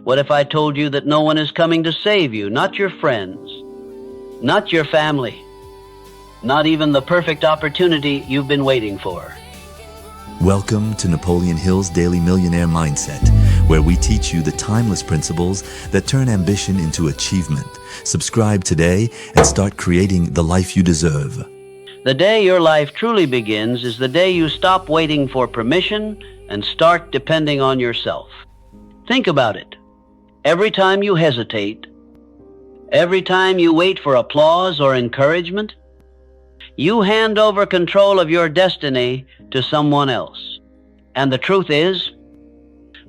What if I told you that no one is coming to save you? Not your friends, not your family, not even the perfect opportunity you've been waiting for. Welcome to Napoleon Hill's Daily Millionaire Mindset, where we teach you the timeless principles that turn ambition into achievement. Subscribe today and start creating the life you deserve. The day your life truly begins is the day you stop waiting for permission and start depending on yourself. Think about it. Every time you hesitate, every time you wait for applause or encouragement, you hand over control of your destiny to someone else. And the truth is,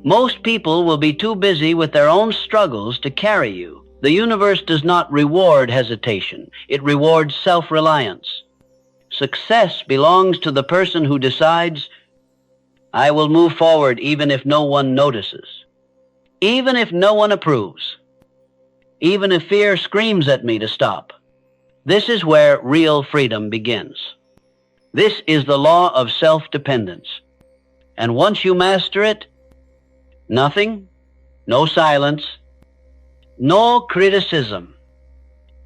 most people will be too busy with their own struggles to carry you. The universe does not reward hesitation. It rewards self-reliance. Success belongs to the person who decides, I will move forward even if no one notices, even if no one approves, even if fear screams at me to stop. This is where real freedom begins. This is the law of self-dependence. And once you master it, nothing, no silence, no criticism,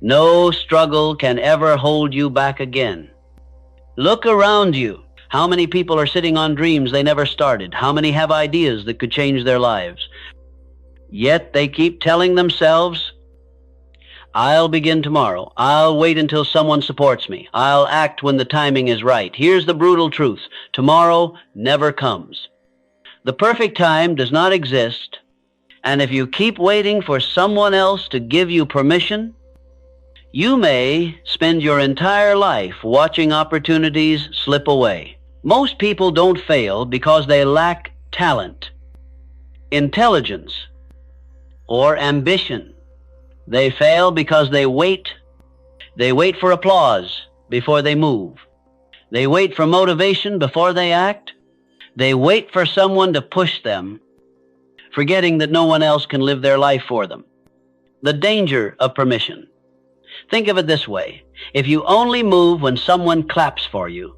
no struggle can ever hold you back again. Look around you. How many people are sitting on dreams they never started? How many have ideas that could change their lives? Yet they keep telling themselves, I'll begin tomorrow. I'll wait until someone supports me. I'll act when the timing is right. Here's the brutal truth. Tomorrow never comes. The perfect time does not exist, and if you keep waiting for someone else to give you permission, you may spend your entire life watching opportunities slip away. Most people don't fail because they lack talent, intelligence, or ambition. They fail because they wait. They wait for applause before they move. They wait for motivation before they act. They wait for someone to push them, forgetting that no one else can live their life for them. The danger of permission. Think of it this way. If you only move when someone claps for you,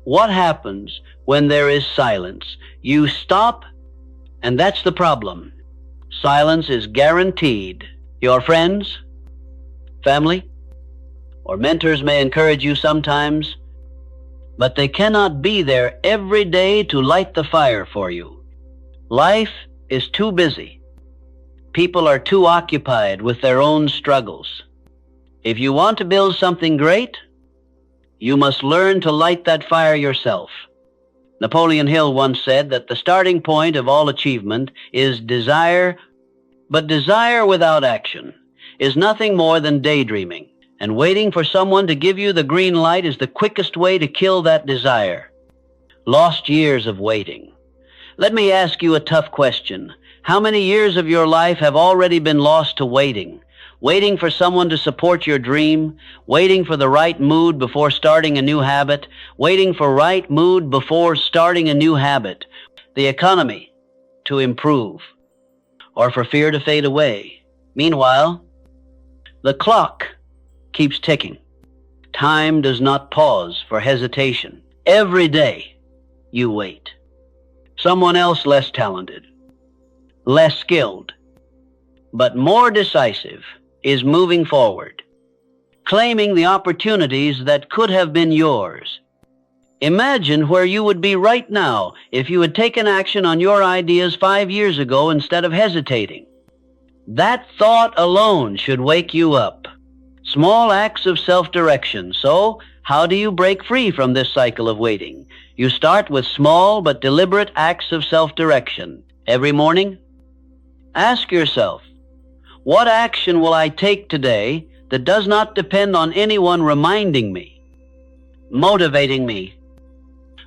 what happens when there is silence? You stop, and that's the problem. Silence is guaranteed. Your friends, family, or mentors may encourage you sometimes, but they cannot be there every day to light the fire for you. Life is too busy. People are too occupied with their own struggles. If you want to build something great, you must learn to light that fire yourself. Napoleon Hill once said that the starting point of all achievement is desire, but desire without action is nothing more than daydreaming, and waiting for someone to give you the green light is the quickest way to kill that desire. Lost years of waiting. Let me ask you a tough question. How many years of your life have already been lost to waiting? Waiting for someone to support your dream, waiting for the right mood before starting a new habit, waiting for right mood before starting a new habit, the economy to improve, or for fear to fade away. Meanwhile, the clock keeps ticking. Time does not pause for hesitation. Every day you wait. Someone else less talented, less skilled, but more decisive is moving forward, claiming the opportunities that could have been yours. Imagine where you would be right now if you had taken action on your ideas 5 years ago instead of hesitating. That thought alone should wake you up. Small acts of self-direction. So, how do you break free from this cycle of waiting? You start with small but deliberate acts of self-direction. Every morning, ask yourself, what action will I take today that does not depend on anyone reminding me, motivating me,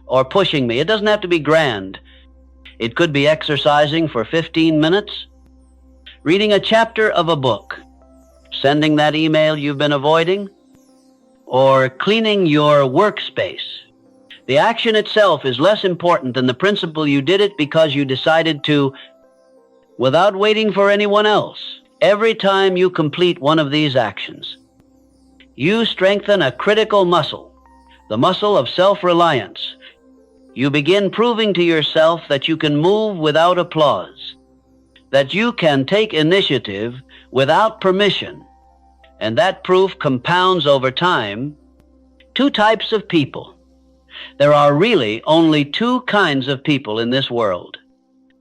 or pushing me? It doesn't have to be grand. It could be exercising for 15 minutes, reading a chapter of a book, sending that email you've been avoiding, or cleaning your workspace. The action itself is less important than the principle you did it because you decided to, without waiting for anyone else. Every time you complete one of these actions, you strengthen a critical muscle, the muscle of self-reliance. You begin proving to yourself that you can move without applause, that you can take initiative without permission, and that proof compounds over time. Two types of people. There are really only two kinds of people in this world.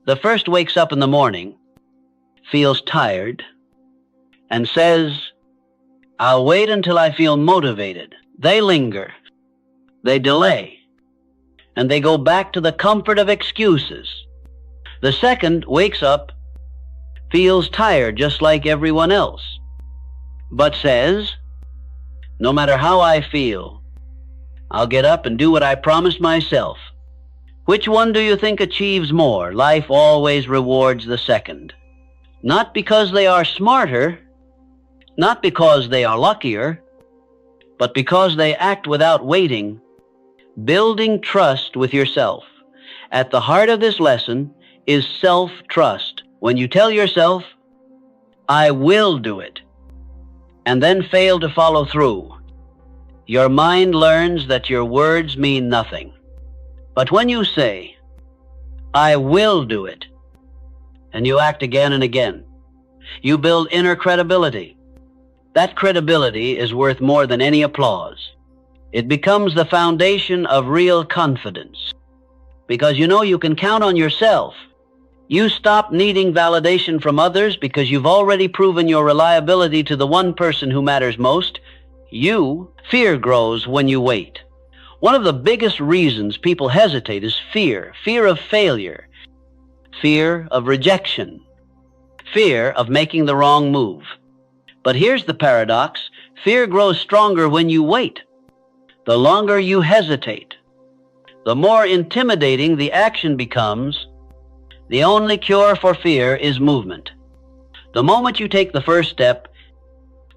The first wakes up in the morning, feels tired, and says, "I'll wait until I feel motivated." They linger, they delay, and they go back to the comfort of excuses. The second wakes up, feels tired just like everyone else, but says, "No matter how I feel, I'll get up and do what I promised myself." Which one do you think achieves more? Life always rewards the second. Not because they are smarter, not because they are luckier, but because they act without waiting, building trust with yourself. At the heart of this lesson is self-trust. When you tell yourself, "I will do it," and then fail to follow through, your mind learns that your words mean nothing. But when you say, "I will do it," and you act again and again, you build inner credibility. That credibility is worth more than any applause. It becomes the foundation of real confidence. Because you know you can count on yourself. You stop needing validation from others because you've already proven your reliability to the one person who matters most, you. Fear grows when you wait. One of the biggest reasons people hesitate is fear. Fear of failure. Fear of rejection. Fear of making the wrong move. But here's the paradox. Fear grows stronger when you wait. The longer you hesitate, the more intimidating the action becomes. The only cure for fear is movement. The moment you take the first step,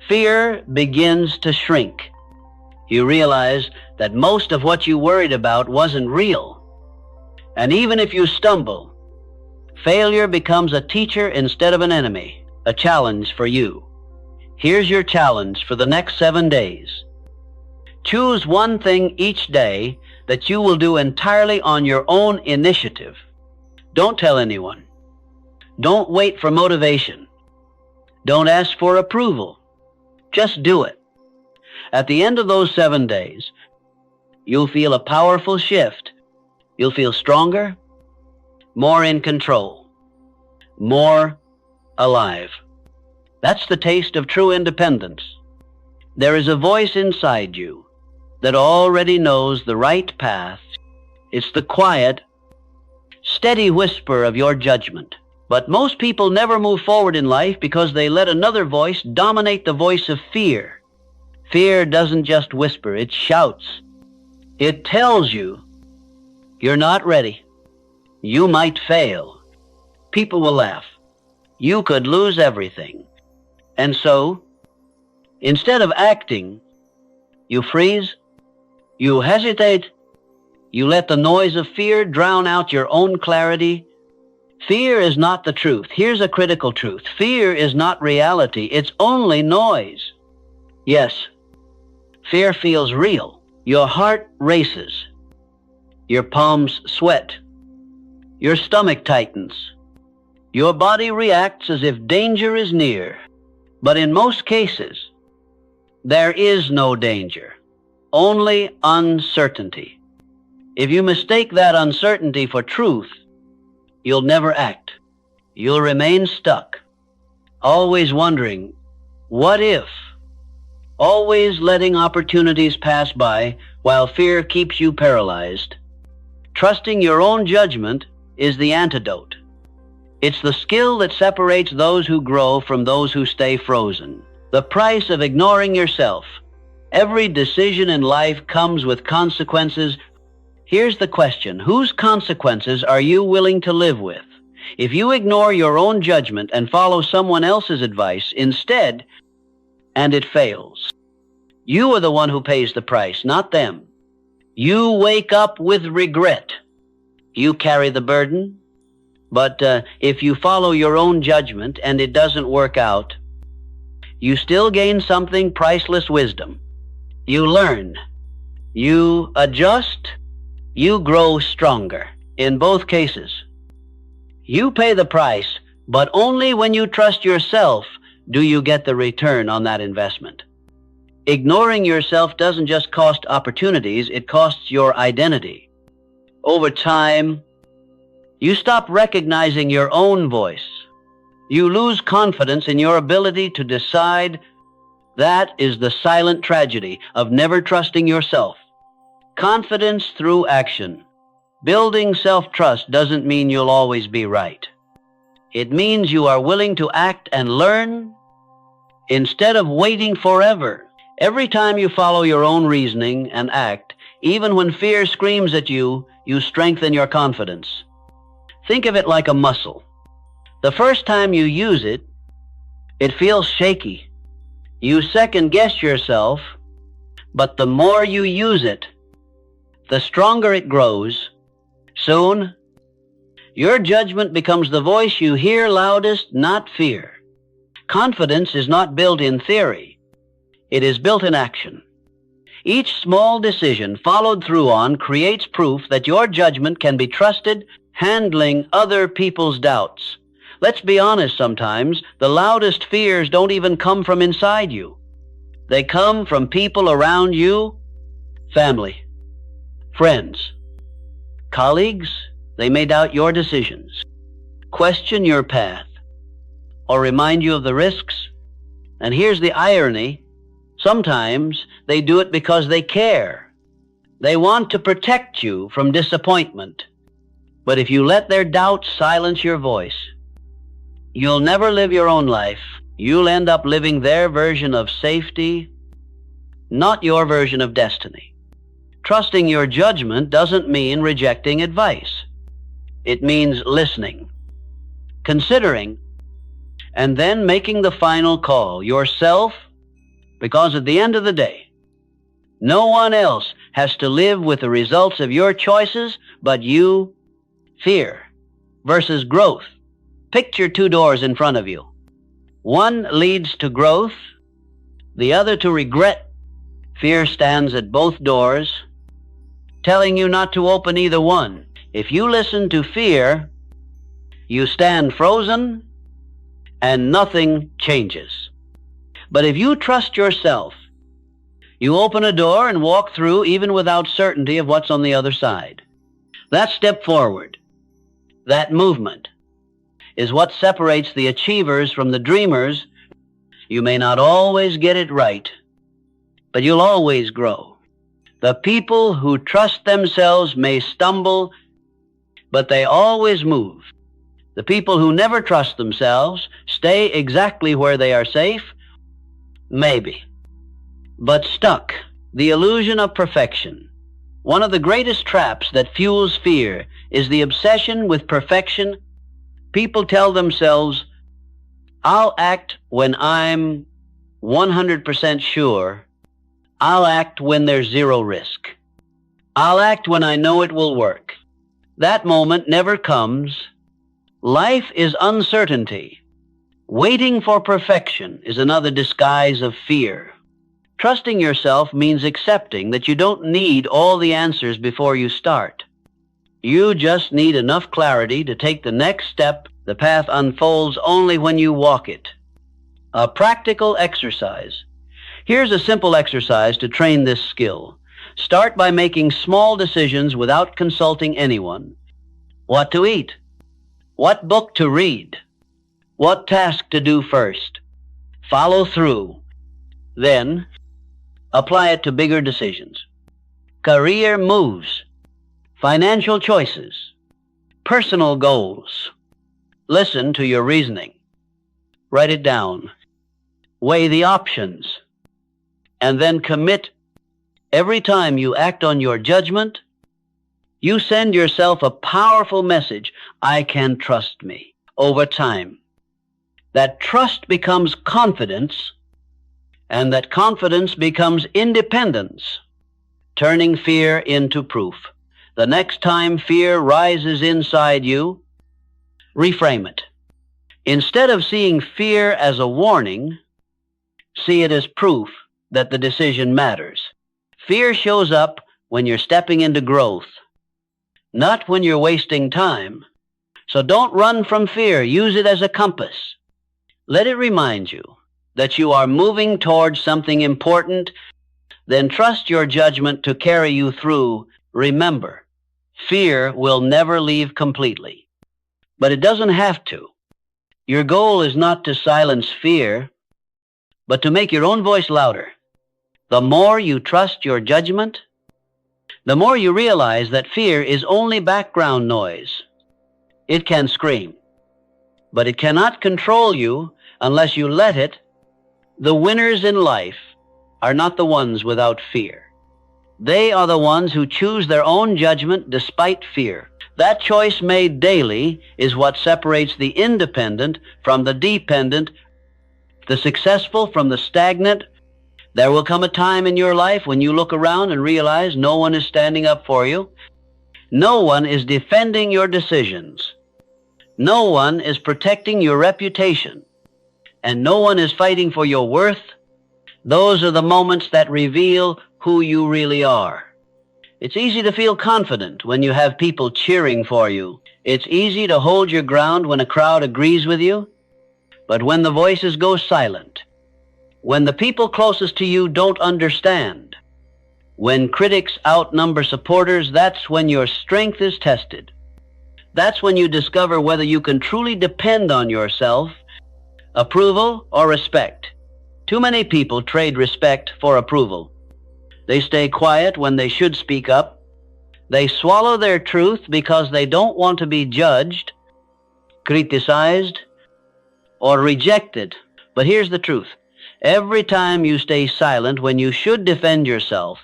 fear begins to shrink. You realize that most of what you worried about wasn't real. And even if you stumble, failure becomes a teacher instead of an enemy, a challenge for you. Here's your challenge for the next 7 days. Choose one thing each day that you will do entirely on your own initiative. Don't tell anyone. Don't wait for motivation. Don't ask for approval. Just do it. At the end of those 7 days, you'll feel a powerful shift. You'll feel stronger, more in control, more alive. That's the taste of true independence. There is a voice inside you that already knows the right path. It's the quiet, steady whisper of your judgment. But most people never move forward in life because they let another voice dominate the voice of fear. Fear doesn't just whisper, it shouts. It tells you you're not ready. You might fail. People will laugh. You could lose everything. And so, instead of acting, you freeze, you hesitate, you let the noise of fear drown out your own clarity. Fear is not the truth. Here's a critical truth. Fear is not reality. It's only noise. Yes, fear feels real. Your heart races. Your palms sweat. Your stomach tightens. Your body reacts as if danger is near. But in most cases, there is no danger, only uncertainty. If you mistake that uncertainty for truth, you'll never act. You'll remain stuck, always wondering, what if? Always letting opportunities pass by while fear keeps you paralyzed. Trusting your own judgment is the antidote. It's the skill that separates those who grow from those who stay frozen. The price of ignoring yourself. Every decision in life comes with consequences. Here's the question. Whose consequences are you willing to live with? If you ignore your own judgment and follow someone else's advice instead, and it fails, you are the one who pays the price, not them. You wake up with regret. You carry the burden. But if you follow your own judgment and it doesn't work out, you still gain something priceless: wisdom. You learn. You adjust. You grow stronger. In both cases, you pay the price But only when you trust yourself do you get the return on that investment. Ignoring yourself doesn't just cost opportunities, it costs your identity. Over time, you stop recognizing your own voice. You lose confidence in your ability to decide. That is the silent tragedy of never trusting yourself. Confidence through action. Building self-trust doesn't mean you'll always be right. It means you are willing to act and learn instead of waiting forever. Every time you follow your own reasoning and act, even when fear screams at you, you strengthen your confidence. Think of it like a muscle. The first time you use it, it feels shaky. You second-guess yourself, but the more you use it, the stronger it grows. Soon, your judgment becomes the voice you hear loudest, not fear. Confidence is not built in theory. It is built in action. Each small decision followed through on creates proof that your judgment can be trusted, handling other people's doubts. Let's be honest, sometimes the loudest fears don't even come from inside you. They come from people around you, family, friends, colleagues. They may doubt your decisions, question your path, or remind you of the risks. And here's the irony. Sometimes they do it because they care. They want to protect you from disappointment. But if you let their doubts silence your voice, you'll never live your own life. You'll end up living their version of safety, not your version of destiny. Trusting your judgment doesn't mean rejecting advice. It means listening, considering, and then making the final call yourself, because at the end of the day, no one else has to live with the results of your choices but you. Fear versus growth. Picture two doors in front of you. One leads to growth, the other to regret. Fear stands at both doors, telling you not to open either one. If you listen to fear, you stand frozen and nothing changes. But if you trust yourself, you open a door and walk through even without certainty of what's on the other side. That step forward, that movement, is what separates the achievers from the dreamers. You may not always get it right, but you'll always grow. The people who trust themselves may stumble, but they always move. The people who never trust themselves stay exactly where they are safe, maybe, but stuck. The illusion of perfection. One of the greatest traps that fuels fear is the obsession with perfection. People tell themselves, I'll act when I'm 100% sure. I'll act when there's zero risk. I'll act when I know it will work. That moment never comes. Life is uncertainty. Waiting for perfection is another disguise of fear. Trusting yourself means accepting that you don't need all the answers before you start. You just need enough clarity to take the next step. The path unfolds only when you walk it. A practical exercise. Here's a simple exercise to train this skill. Start by making small decisions without consulting anyone. What to eat? What book to read? What task to do first? Follow through. Then, apply it to bigger decisions. Career moves, financial choices, personal goals. Listen to your reasoning. Write it down. Weigh the options. And then commit. Every time you act on your judgment, you send yourself a powerful message. I can trust me. Over time, that trust becomes confidence, and that confidence becomes independence, turning fear into proof. The next time fear rises inside you, reframe it. Instead of seeing fear as a warning, see it as proof that the decision matters. Fear shows up when you're stepping into growth, not when you're wasting time. So don't run from fear. Use it as a compass. Let it remind you that you are moving towards something important. Then trust your judgment to carry you through. Remember, fear will never leave completely. But it doesn't have to. Your goal is not to silence fear, but to make your own voice louder. The more you trust your judgment, the more you realize that fear is only background noise. It can scream, but it cannot control you unless you let it. The winners in life are not the ones without fear. They are the ones who choose their own judgment despite fear. That choice made daily is what separates the independent from the dependent, the successful from the stagnant. There will come a time in your life when you look around and realize no one is standing up for you. No one is defending your decisions. No one is protecting your reputation. And no one is fighting for your worth. Those are the moments that reveal who you really are. It's easy to feel confident when you have people cheering for you. It's easy to hold your ground when a crowd agrees with you. But when the voices go silent, when the people closest to you don't understand, when critics outnumber supporters, that's when your strength is tested. That's when you discover whether you can truly depend on yourself, approval or respect. Too many people trade respect for approval. They stay quiet when they should speak up. They swallow their truth because they don't want to be judged, criticized, or rejected. But here's the truth. Every time you stay silent when you should defend yourself,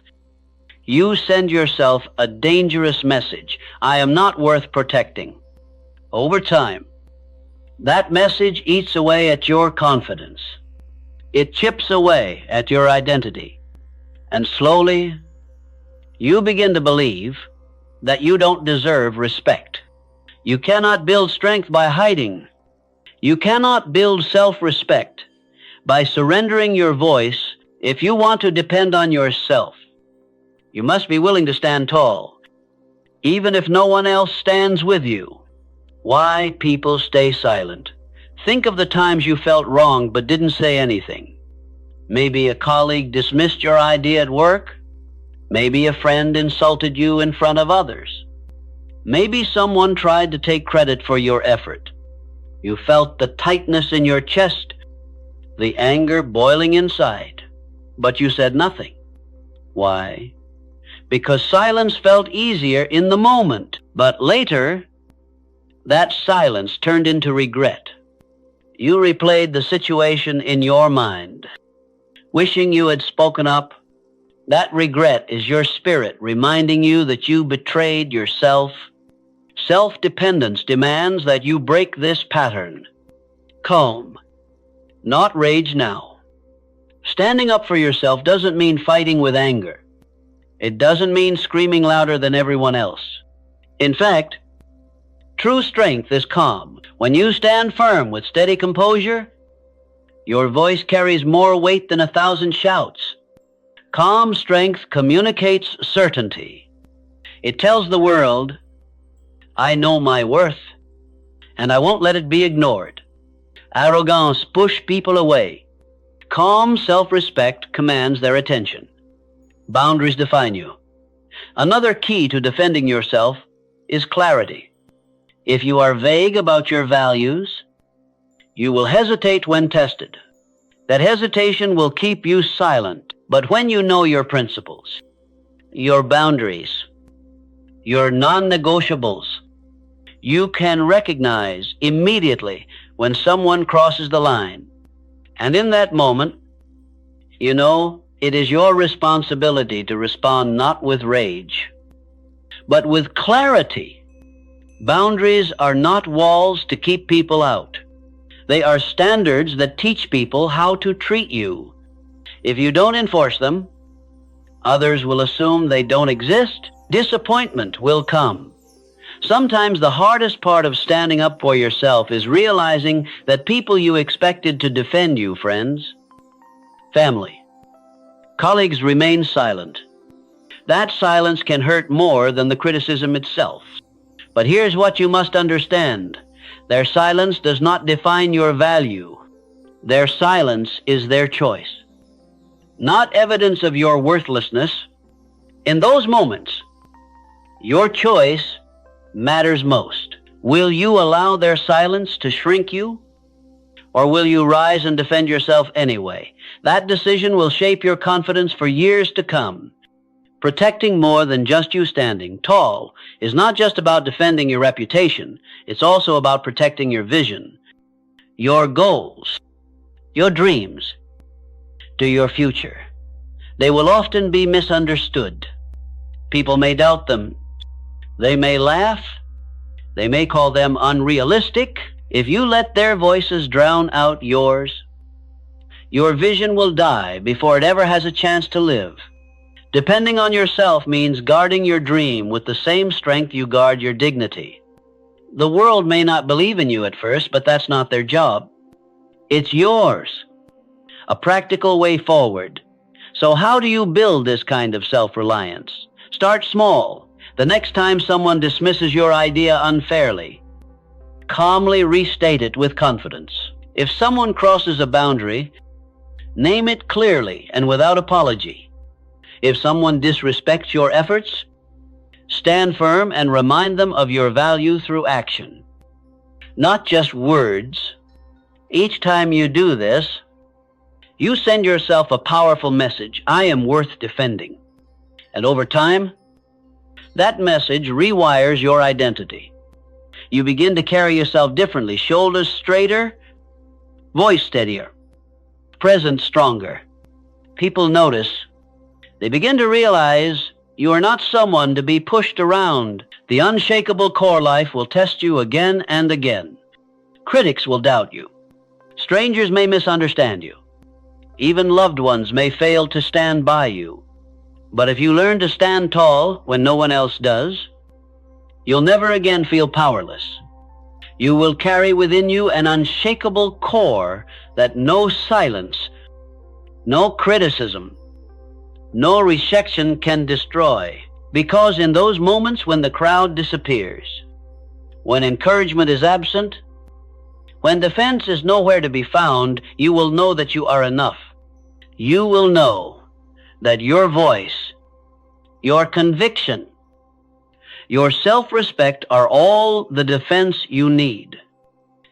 you send yourself a dangerous message. I am not worth protecting. Over time, that message eats away at your confidence. It chips away at your identity. And slowly, you begin to believe that you don't deserve respect. You cannot build strength by hiding. You cannot build self-respect by surrendering your voice. If you want to depend on yourself, you must be willing to stand tall, even if no one else stands with you. Why people stay silent? Think of the times you felt wronged but didn't say anything. Maybe a colleague dismissed your idea at work. Maybe a friend insulted you in front of others. Maybe someone tried to take credit for your effort. You felt the tightness in your chest, the anger boiling inside, but you said nothing. Why? Because silence felt easier in the moment, but later, that silence turned into regret. You replayed the situation in your mind, wishing you had spoken up. That regret is your spirit reminding you that you betrayed yourself. Self-dependence demands that you break this pattern. Calm, not rage now. Standing up for yourself doesn't mean fighting with anger. It doesn't mean screaming louder than everyone else. In fact, true strength is calm. When you stand firm with steady composure, your voice carries more weight than 1,000 shouts. Calm strength communicates certainty. It tells the world, I know my worth, and I won't let it be ignored. Arrogance pushes people away. Calm self-respect commands their attention. Boundaries define you. Another key to defending yourself is clarity. If you are vague about your values, you will hesitate when tested. That hesitation will keep you silent. But when you know your principles, your boundaries, your non-negotiables, you can recognize immediately when someone crosses the line. And in that moment, you know it is your responsibility to respond not with rage, but with clarity. Boundaries are not walls to keep people out. They are standards that teach people how to treat you. If you don't enforce them, others will assume they don't exist. Disappointment will come. Sometimes the hardest part of standing up for yourself is realizing that people you expected to defend you, friends, family, colleagues remain silent. That silence can hurt more than the criticism itself. But here's what you must understand. Their silence does not define your value. Their silence is their choice, not evidence of your worthlessness. In those moments, your choice matters most. Will you allow their silence to shrink you, or will you rise and defend yourself anyway? That decision will shape your confidence for years to come. Protecting more than just you standing tall is not just about defending your reputation. It's also about protecting your vision, your goals, your dreams, to your future. They will often be misunderstood. People may doubt them. They may laugh. They may call them unrealistic. If you let their voices drown out yours, your vision will die before it ever has a chance to live. Depending on yourself means guarding your dream with the same strength you guard your dignity. The world may not believe in you at first, but that's not their job. It's yours. A practical way forward. So how do you build this kind of self-reliance? Start small. The next time someone dismisses your idea unfairly, calmly restate it with confidence. If someone crosses a boundary, name it clearly and without apology. If someone disrespects your efforts, stand firm and remind them of your value through action, not just words. Each time you do this, you send yourself a powerful message. I am worth defending. And over time, that message rewires your identity. You begin to carry yourself differently, shoulders straighter, voice steadier, presence stronger. People notice. They begin to realize you are not someone to be pushed around. The unshakable core life will test you again and again. Critics will doubt you. Strangers may misunderstand you. Even loved ones may fail to stand by you. But if you learn to stand tall when no one else does, you'll never again feel powerless. You will carry within you an unshakable core that no silence, no criticism, no rejection can destroy. Because in those moments when the crowd disappears, when encouragement is absent, when defense is nowhere to be found, you will know that you are enough. You will know that your voice, your conviction, your self-respect are all the defense you need.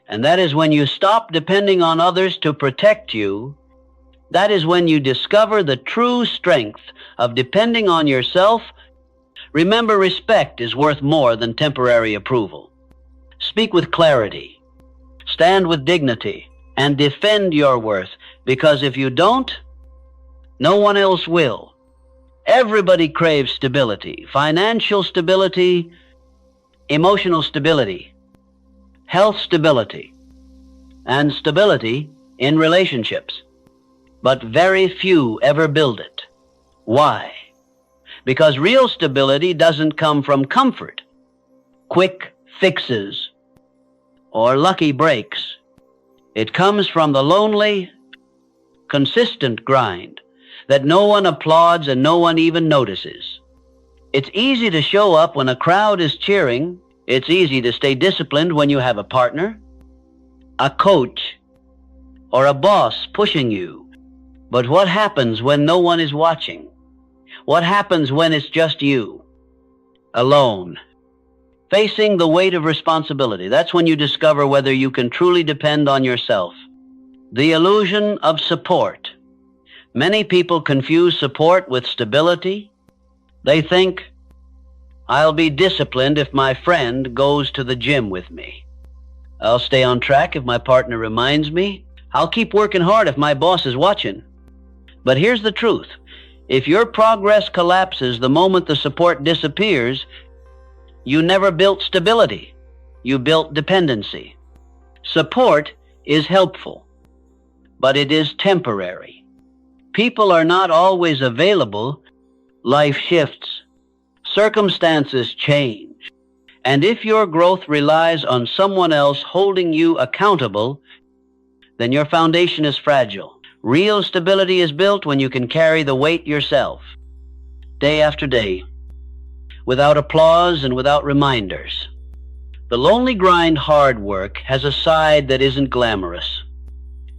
And that is when you stop depending on others to protect you. That is when you discover the true strength of depending on yourself. Remember, respect is worth more than temporary approval. Speak with clarity, stand with dignity, and defend your worth, because if you don't, no one else will. Everybody craves stability, financial stability, emotional stability, health stability, and stability in relationships. But very few ever build it. Why? Because real stability doesn't come from comfort, quick fixes, or lucky breaks. It comes from the lonely, consistent grind that no one applauds and no one even notices. It's easy to show up when a crowd is cheering. It's easy to stay disciplined when you have a partner, a coach, or a boss pushing you. But what happens when no one is watching? What happens when it's just you, alone, facing the weight of responsibility? That's when you discover whether you can truly depend on yourself. The illusion of support. Many people confuse support with stability. They think, I'll be disciplined if my friend goes to the gym with me. I'll stay on track if my partner reminds me. I'll keep working hard if my boss is watching. But here's the truth. If your progress collapses the moment the support disappears, you never built stability. You built dependency. Support is helpful, but it is temporary. People are not always available. Life shifts. Circumstances change. And if your growth relies on someone else holding you accountable, then your foundation is fragile. Real stability is built when you can carry the weight yourself, day after day, without applause and without reminders. The lonely grind hard work has a side that isn't glamorous.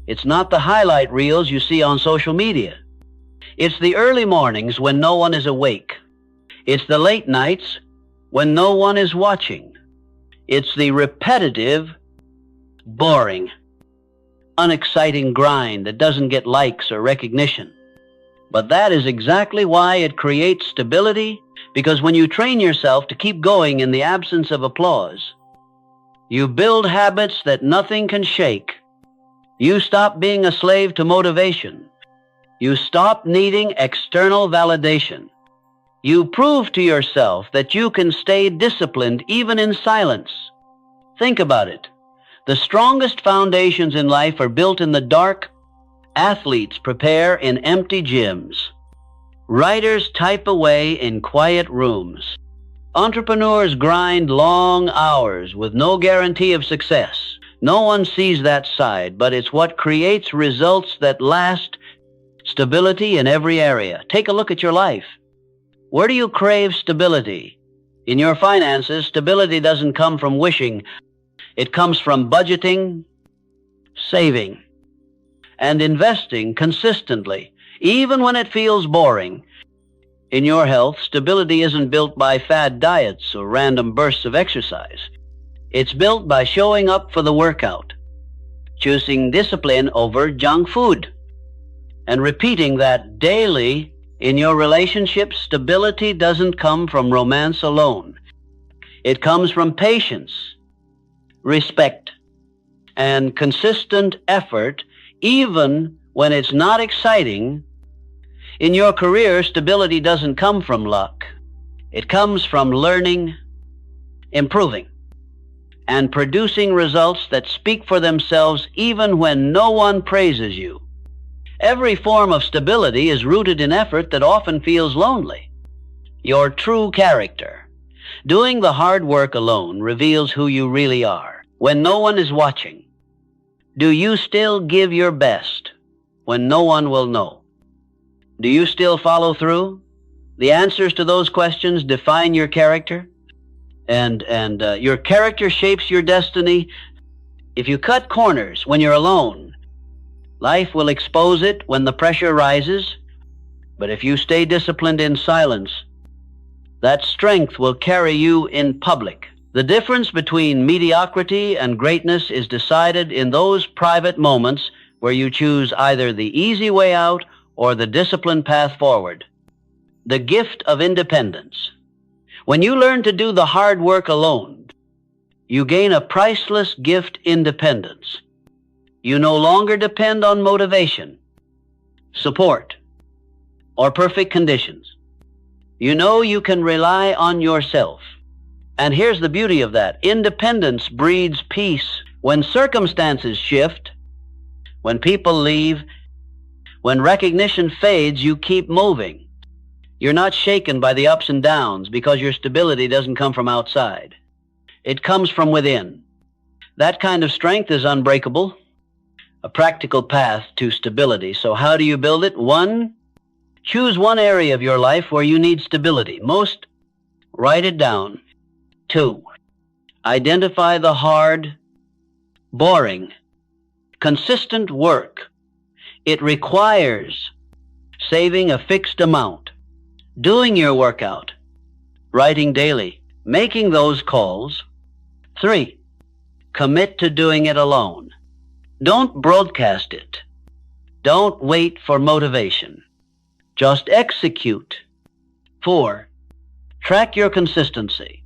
It's not the highlight reels you see on social media. It's the early mornings when no one is awake. It's the late nights when no one is watching. It's the repetitive, boring, unexciting grind that doesn't get likes or recognition. But that is exactly why it creates stability, because when you train yourself to keep going in the absence of applause, you build habits that nothing can shake. You stop being a slave to motivation. You stop needing external validation. You prove to yourself that you can stay disciplined even in silence. Think about it. The strongest foundations in life are built in the dark. Athletes prepare in empty gyms. Writers type away in quiet rooms. Entrepreneurs grind long hours with no guarantee of success. No one sees that side, but it's what creates results that last. Stability in every area. Take a look at your life. Where do you crave stability? In your finances, stability doesn't come from wishing. It comes from budgeting, saving, and investing consistently, even when it feels boring. In your health, stability isn't built by fad diets or random bursts of exercise. It's built by showing up for the workout, choosing discipline over junk food, and repeating that daily. In your relationships, stability doesn't come from romance alone. It comes from patience, respect, and consistent effort, even when it's not exciting. In your career, stability doesn't come from luck. It comes from learning, improving, and producing results that speak for themselves even when no one praises you. Every form of stability is rooted in effort that often feels lonely. Your true character. Doing the hard work alone reveals who you really are. When no one is watching, do you still give your best when no one will know? Do you still follow through? The answers to those questions define your character, and your character shapes your destiny. If you cut corners when you're alone, life will expose it when the pressure rises. But if you stay disciplined in silence, that strength will carry you in public. The difference between mediocrity and greatness is decided in those private moments where you choose either the easy way out or the disciplined path forward. The gift of independence. When you learn to do the hard work alone, you gain a priceless gift: independence. You no longer depend on motivation, support, or perfect conditions. You know you can rely on yourself. And here's the beauty of that. Independence breeds peace. When circumstances shift, when people leave, when recognition fades, you keep moving. You're not shaken by the ups and downs because your stability doesn't come from outside. It comes from within. That kind of strength is unbreakable. A practical path to stability. So how do you build it? 1, choose one area of your life where you need stability. Write it down. 2, identify the hard, boring, consistent work. It requires saving a fixed amount, doing your workout, writing daily, making those calls. 3, commit to doing it alone. Don't broadcast it. Don't wait for motivation. Just execute. 4, track your consistency.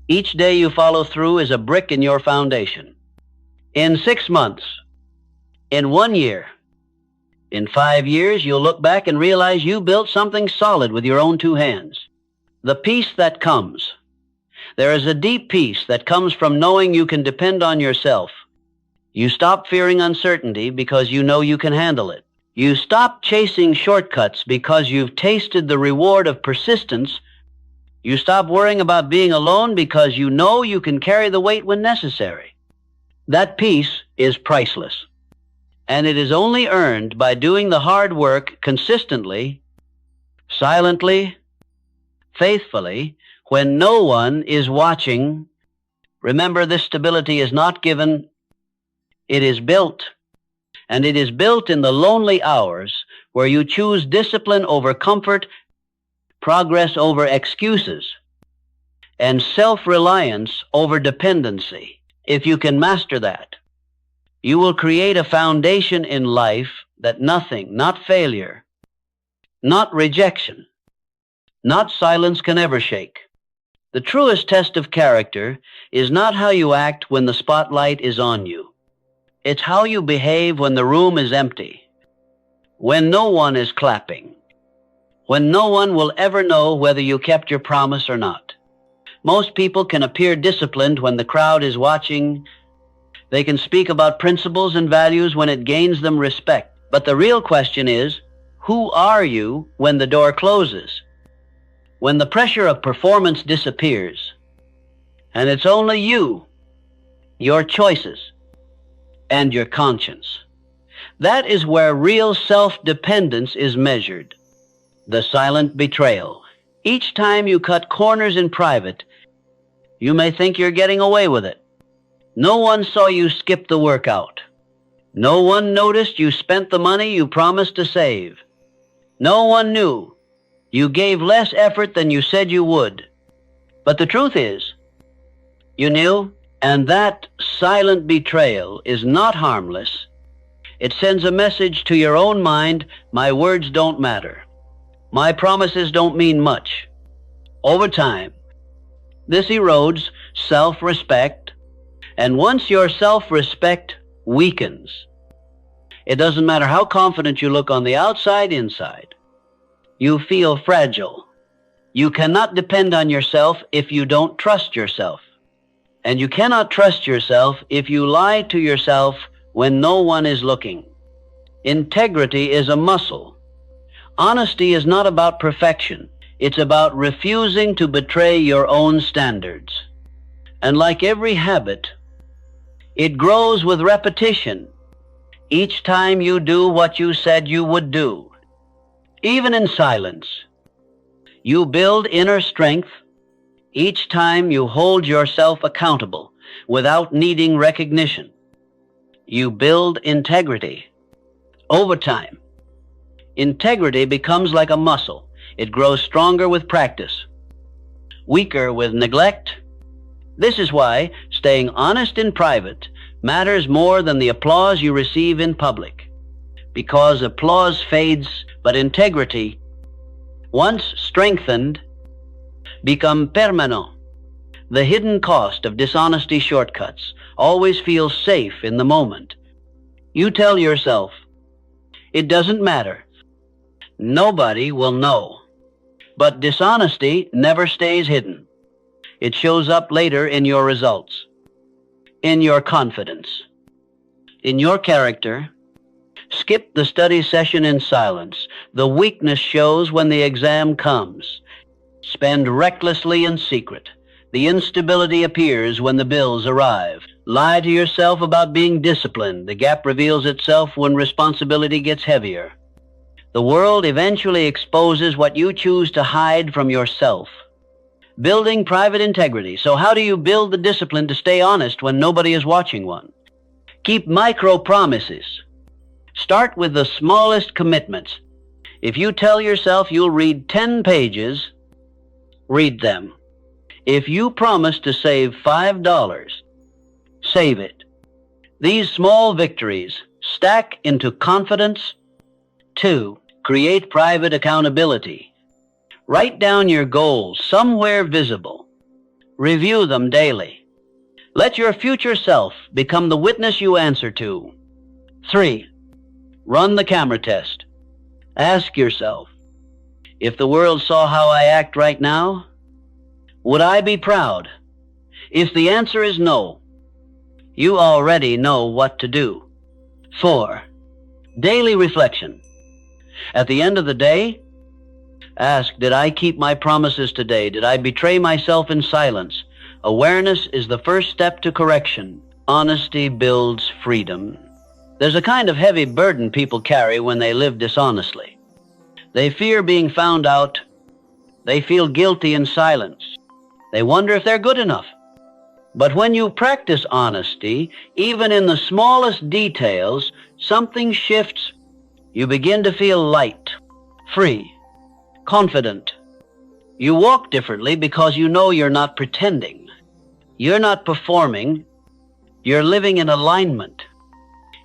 Each day you follow through is a brick in your foundation. In 6 months, in 1 year, in 5 years, you'll look back and realize you built something solid with your own 2 hands. The peace that comes. There is a deep peace that comes from knowing you can depend on yourself. You stop fearing uncertainty because you know you can handle it. You stop chasing shortcuts because you've tasted the reward of persistence. You stop worrying about being alone because you know you can carry the weight when necessary. That peace is priceless. And it is only earned by doing the hard work consistently, silently, faithfully, when no one is watching. Remember, this stability is not given, it is built. And it is built in the lonely hours where you choose discipline over comfort, progress over excuses, and self-reliance over dependency. If you can master that, you will create a foundation in life that nothing, not failure, not rejection, not silence can ever shake. The truest test of character is not how you act when the spotlight is on you. It's how you behave when the room is empty, when no one is clapping, when no one will ever know whether you kept your promise or not. Most people can appear disciplined when the crowd is watching. They can speak about principles and values when it gains them respect. But the real question is, who are you when the door closes? When the pressure of performance disappears, and it's only you, your choices, and your conscience. That is where real self-dependence is measured. The silent betrayal. Each time you cut corners in private, you may think you're getting away with it. No one saw you skip the workout. No one noticed you spent the money you promised to save. No one knew you gave less effort than you said you would. But the truth is, you knew, and that silent betrayal is not harmless. It sends a message to your own mind: my words don't matter. My promises don't mean much. Over time, this erodes self-respect, and once your self-respect weakens, it doesn't matter how confident you look on the outside, inside, you feel fragile. You cannot depend on yourself if you don't trust yourself. And you cannot trust yourself if you lie to yourself when no one is looking. Integrity is a muscle. Honesty is not about perfection. It's about refusing to betray your own standards. And like every habit, it grows with repetition. Each time you do what you said you would do, even in silence, you build inner strength. Each time you hold yourself accountable without needing recognition, you build integrity. Over time, integrity becomes like a muscle. It grows stronger with practice, weaker with neglect. This is why staying honest in private matters more than the applause you receive in public. Because applause fades, but integrity, once strengthened, become permanent. The hidden cost of dishonesty shortcuts always feels safe in the moment. You tell yourself, it doesn't matter. Nobody will know. But dishonesty never stays hidden. It shows up later in your results, in your confidence, in your character. Skip the study session in silence. The weakness shows when the exam comes. Spend recklessly in secret. The instability appears when the bills arrive. Lie to yourself about being disciplined. The gap reveals itself when responsibility gets heavier. The world eventually exposes what you choose to hide from yourself. Building private integrity. So how do you build the discipline to stay honest when nobody is watching one? Keep micro promises. Start with the smallest commitments. If you tell yourself you'll read 10 pages, read them. If you promise to save $5, save it. These small victories stack into confidence. 2, create private accountability. Write down your goals somewhere visible. Review them daily. Let your future self become the witness you answer to. 3, run the camera test. Ask yourself, if the world saw how I act right now, would I be proud? If the answer is no, you already know what to do. 4, daily reflection. At the end of the day, ask, did I keep my promises today? Did I betray myself in silence? Awareness is the first step to correction. Honesty builds freedom. There's a kind of heavy burden people carry when they live dishonestly. They fear being found out. They feel guilty in silence. They wonder if they're good enough. But when you practice honesty, even in the smallest details, something shifts. You begin to feel light, free, confident. You walk differently because you know you're not pretending. You're not performing. You're living in alignment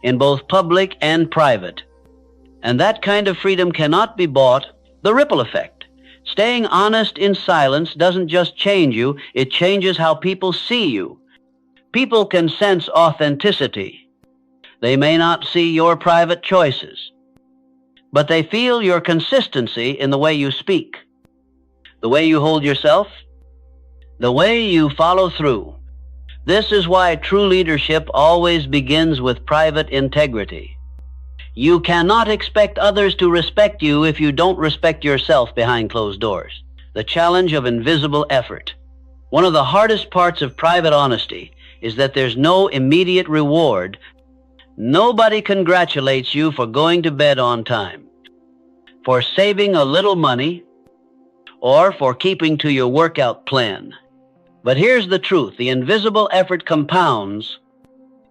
in both public and private. And that kind of freedom cannot be bought. The ripple effect. Staying honest in silence doesn't just change you, it changes how people see you. People can sense authenticity. They may not see your private choices, but they feel your consistency in the way you speak, the way you hold yourself, the way you follow through. This is why true leadership always begins with private integrity. You cannot expect others to respect you if you don't respect yourself behind closed doors. The challenge of invisible effort. One of the hardest parts of private honesty is that there's no immediate reward. Nobody congratulates you for going to bed on time, for saving a little money, or for keeping to your workout plan. But here's the truth. The invisible effort compounds.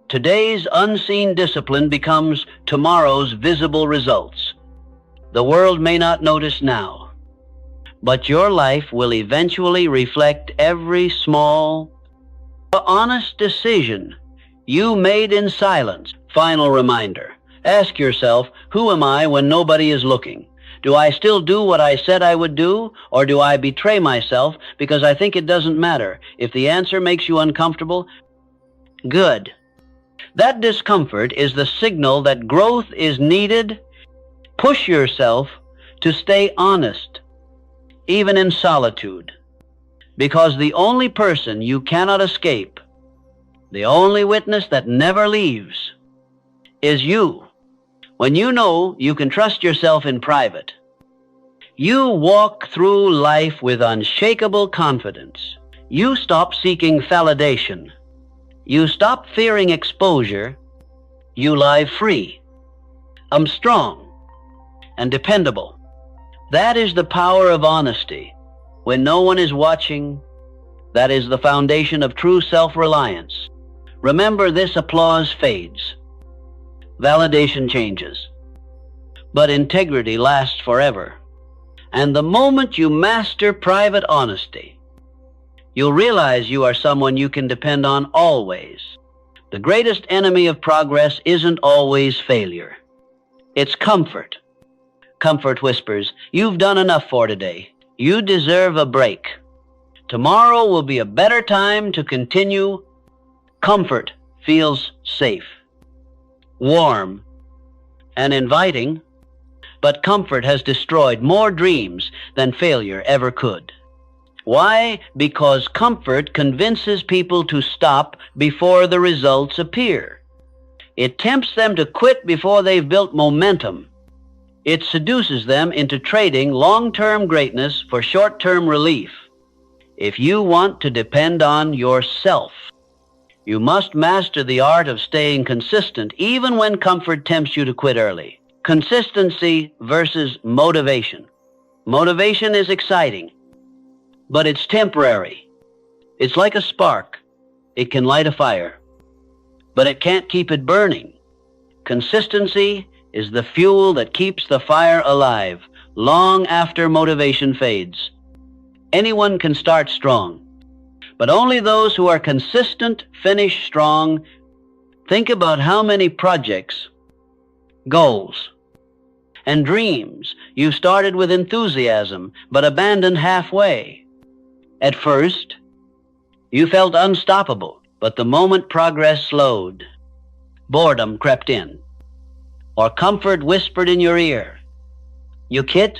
Today's unseen discipline becomes tomorrow's visible results. The world may not notice now, but your life will eventually reflect every small, honest decision you made in silence. Final reminder. Ask yourself, who am I when nobody is looking? Do I still do what I said I would do, or do I betray myself because I think it doesn't matter? If the answer makes you uncomfortable, good. That discomfort is the signal that growth is needed. Push yourself to stay honest, even in solitude, because the only person you cannot escape, the only witness that never leaves, is you. When you know you can trust yourself in private, you walk through life with unshakable confidence. You stop seeking validation. You stop fearing exposure. You lie free. I'm strong and dependable. That is the power of honesty. When no one is watching, that is the foundation of true self-reliance. Remember, this applause fades. Validation changes. But integrity lasts forever. And the moment you master private honesty, you'll realize you are someone you can depend on always. The greatest enemy of progress isn't always failure. It's comfort. Comfort whispers, "You've done enough for today. You deserve a break. Tomorrow will be a better time to continue." Comfort feels safe, warm, and inviting, but comfort has destroyed more dreams than failure ever could. Why? Because comfort convinces people to stop before the results appear. It tempts them to quit before they've built momentum. It seduces them into trading long-term greatness for short-term relief. If you want to depend on yourself, you must master the art of staying consistent even when comfort tempts you to quit early. Consistency versus motivation. Motivation is exciting, but it's temporary. It's like a spark. It can light a fire, but it can't keep it burning. Consistency is the fuel that keeps the fire alive long after motivation fades. Anyone can start strong, but only those who are consistent finish strong. Think about how many projects, goals, and dreams you started with enthusiasm but abandoned halfway. At first, you felt unstoppable, but the moment progress slowed, boredom crept in, or comfort whispered in your ear, you quit.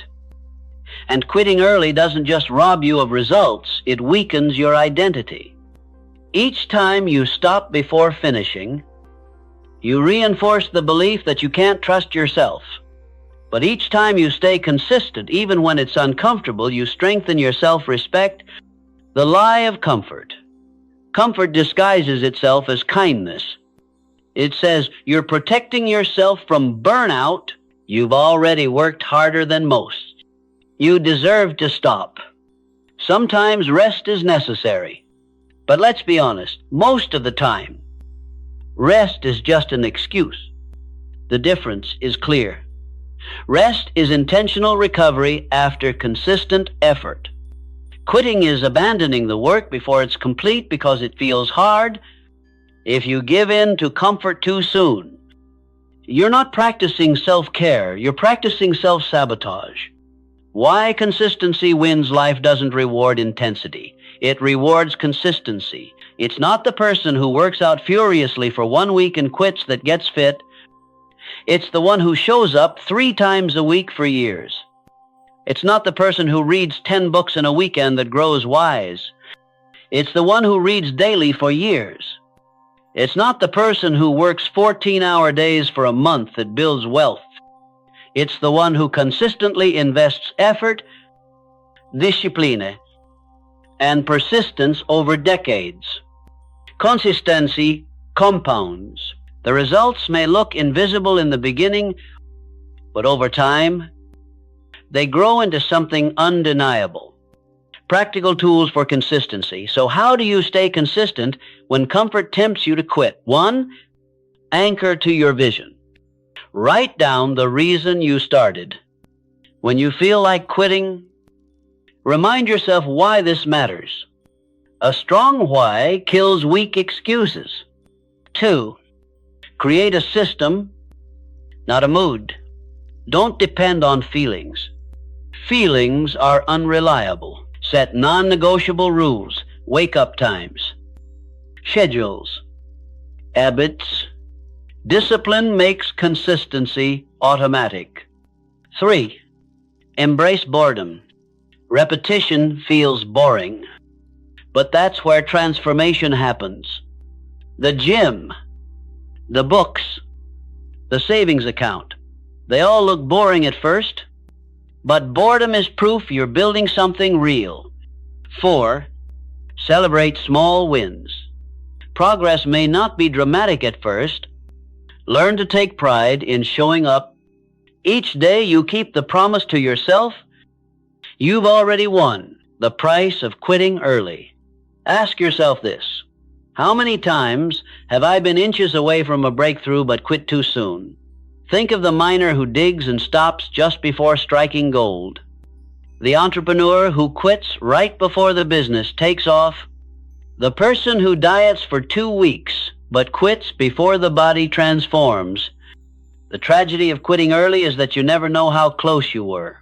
And quitting early doesn't just rob you of results, it weakens your identity. Each time you stop before finishing, you reinforce the belief that you can't trust yourself. But each time you stay consistent, even when it's uncomfortable, you strengthen your self-respect. The lie of comfort. Comfort disguises itself as kindness. It says, you're protecting yourself from burnout. You've already worked harder than most. You deserve to stop. Sometimes rest is necessary. But let's be honest, most of the time, rest is just an excuse. The difference is clear. Rest is intentional recovery after consistent effort. Quitting is abandoning the work before it's complete because it feels hard. If you give in to comfort too soon, you're not practicing self-care, you're practicing self-sabotage. Why consistency wins life doesn't reward intensity. It rewards consistency. It's not the person who works out furiously for 1 week and quits that gets fit. It's the one who shows up 3 times a week for years. It's not the person who reads 10 books in a weekend that grows wise. It's the one who reads daily for years. It's not the person who works 14-hour days for a month that builds wealth. It's the one who consistently invests effort, discipline, and persistence over decades. Consistency compounds. The results may look invisible in the beginning, but over time, they grow into something undeniable. Practical tools for consistency. So how do you stay consistent when comfort tempts you to quit? 1, anchor to your vision. Write down the reason you started. When you feel like quitting, remind yourself why this matters. A strong why kills weak excuses. 2, create a system, not a mood. Don't depend on feelings. Feelings are unreliable. Set non-negotiable rules, wake-up times, schedules, habits. Discipline makes consistency automatic. 3, embrace boredom. Repetition feels boring, but that's where transformation happens. The gym, the books, the savings account, they all look boring at first, but boredom is proof you're building something real. 4, celebrate small wins. Progress may not be dramatic at first. Learn to take pride in showing up. Each day you keep the promise to yourself, you've already won the price of quitting early. Ask yourself this: how many times have I been inches away from a breakthrough but quit too soon? Think of the miner who digs and stops just before striking gold. The entrepreneur who quits right before the business takes off. The person who diets for 2 weeks but quits before the body transforms. The tragedy of quitting early is that you never know how close you were.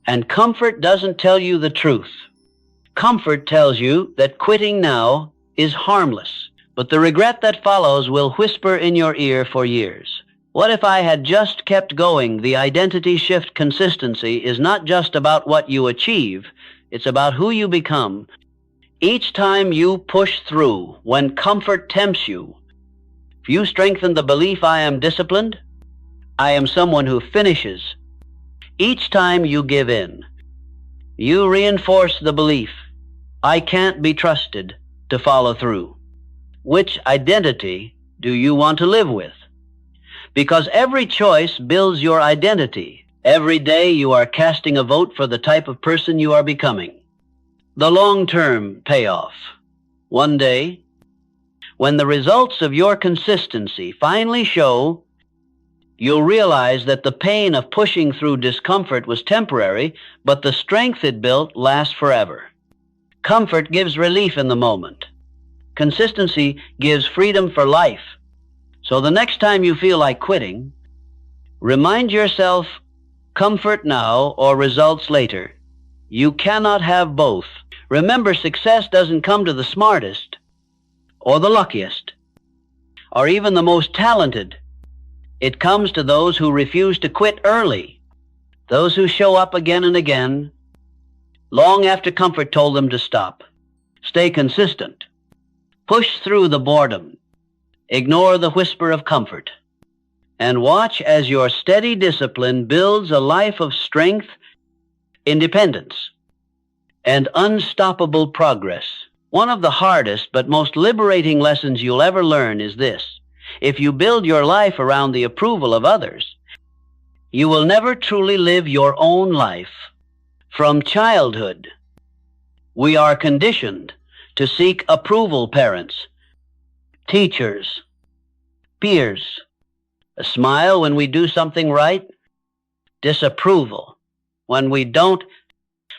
And comfort doesn't tell you the truth. Comfort tells you that quitting now is harmless, but the regret that follows will whisper in your ear for years. What if I had just kept going? The identity shift consistency is not just about what you achieve, it's about who you become. Each time you push through, when comfort tempts you, if you strengthen the belief, I am disciplined, I am someone who finishes. Each time you give in, you reinforce the belief, I can't be trusted to follow through. Which identity do you want to live with? Because every choice builds your identity. Every day you are casting a vote for the type of person you are becoming. The long-term payoff. One day, when the results of your consistency finally show, you'll realize that the pain of pushing through discomfort was temporary, but the strength it built lasts forever. Comfort gives relief in the moment. Consistency gives freedom for life. So the next time you feel like quitting, remind yourself, comfort now or results later. You cannot have both. Remember, success doesn't come to the smartest, or the luckiest, or even the most talented. It comes to those who refuse to quit early, those who show up again and again, long after comfort told them to stop. Stay consistent. Push through the boredom. Ignore the whisper of comfort, and watch as your steady discipline builds a life of strength, independence, and unstoppable progress. One of the hardest but most liberating lessons you'll ever learn is this: if you build your life around the approval of others, you will never truly live your own life. From childhood, we are conditioned to seek approval, parents, teachers, peers. A smile when we do something right, disapproval when we don't.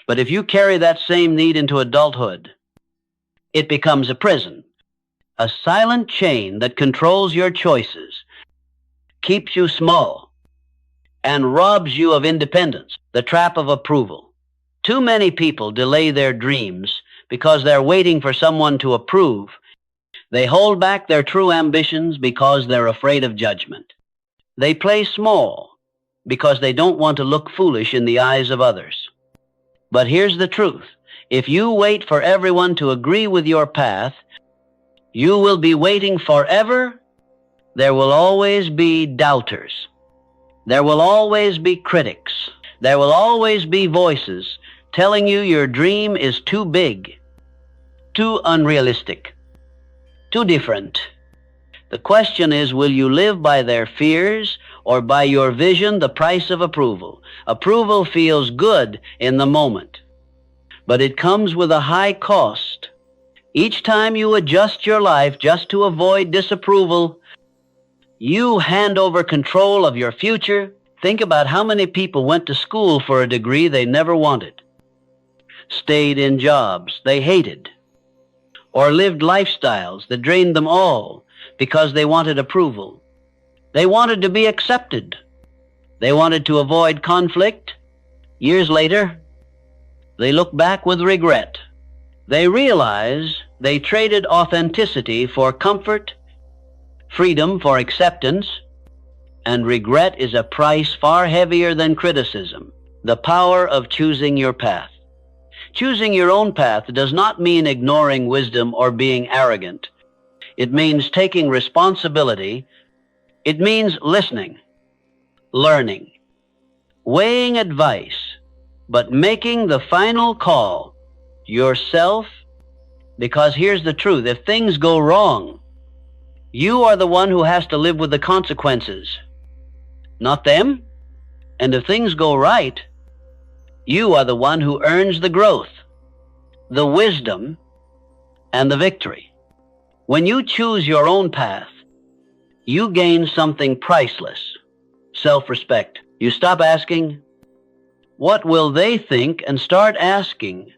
But if you carry that same need into adulthood, it becomes a prison, a silent chain that controls your choices, keeps you small, and robs you of independence, the trap of approval. Too many people delay their dreams because they're waiting for someone to approve. They hold back their true ambitions because they're afraid of judgment. They play small because they don't want to look foolish in the eyes of others. But here's the truth. If you wait for everyone to agree with your path, you will be waiting forever. There will always be doubters. There will always be critics. There will always be voices telling you your dream is too big, too unrealistic, too different. The question is, will you live by their fears or by your vision, the price of approval? Approval feels good in the moment, but it comes with a high cost. Each time you adjust your life just to avoid disapproval, you hand over control of your future. Think about how many people went to school for a degree they never wanted, stayed in jobs they hated, or lived lifestyles that drained them all because they wanted approval. They wanted to be accepted. They wanted to avoid conflict. Years later, they look back with regret. They realize they traded authenticity for comfort, freedom for acceptance, and regret is a price far heavier than criticism. The power of choosing your path. Choosing your own path does not mean ignoring wisdom or being arrogant. It means taking responsibility. It means listening, learning, weighing advice, but making the final call yourself. Because here's the truth. If things go wrong, you are the one who has to live with the consequences, not them. And if things go right, you are the one who earns the growth, the wisdom, and the victory. When you choose your own path, you gain something priceless, self-respect. You stop asking, what will they think, and start asking,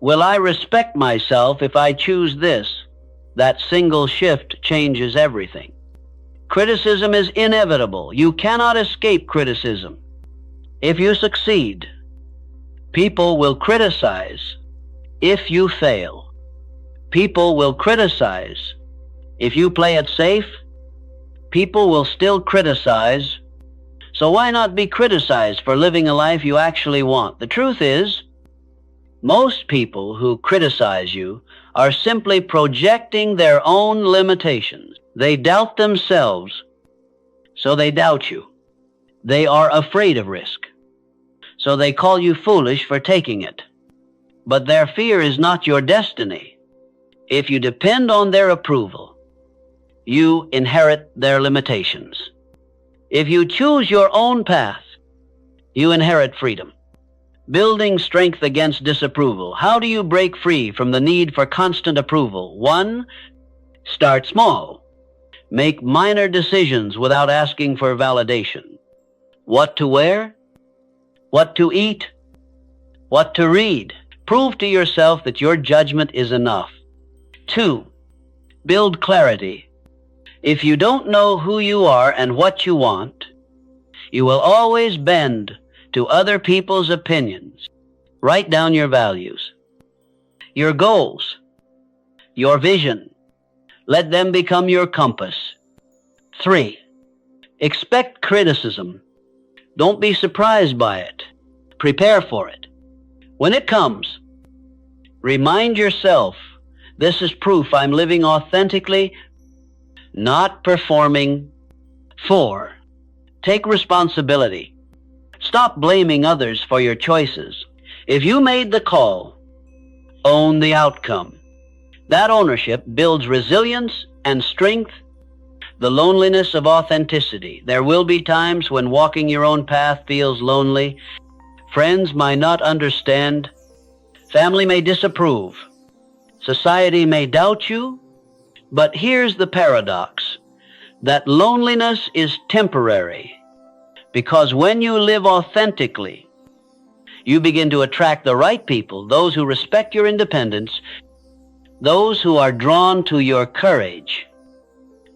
will I respect myself if I choose this? That single shift changes everything. Criticism is inevitable. You cannot escape criticism. If you succeed, people will criticize. If you fail, people will criticize. If you play it safe, people will still criticize. So why not be criticized for living a life you actually want? The truth is, most people who criticize you are simply projecting their own limitations. They doubt themselves, so they doubt you. They are afraid of risk, so they call you foolish for taking it. But their fear is not your destiny. If you depend on their approval, you inherit their limitations. If you choose your own path, you inherit freedom. Building strength against disapproval. How do you break free from the need for constant approval? 1, start small. Make minor decisions without asking for validation. What to wear? What to eat? What to read? Prove to yourself that your judgment is enough. 2, build clarity. If you don't know who you are and what you want, you will always bend to other people's opinions. Write down your values, your goals, your vision. Let them become your compass. 3, expect criticism. Don't be surprised by it. Prepare for it. When it comes, remind yourself, this is proof I'm living authentically, not performing. 4, take responsibility. Stop blaming others for your choices. If you made the call, own the outcome. That ownership builds resilience and strength, the loneliness of authenticity. There will be times when walking your own path feels lonely. Friends might not understand. Family may disapprove. Society may doubt you, but here's the paradox, that loneliness is temporary, because when you live authentically, you begin to attract the right people, those who respect your independence, those who are drawn to your courage,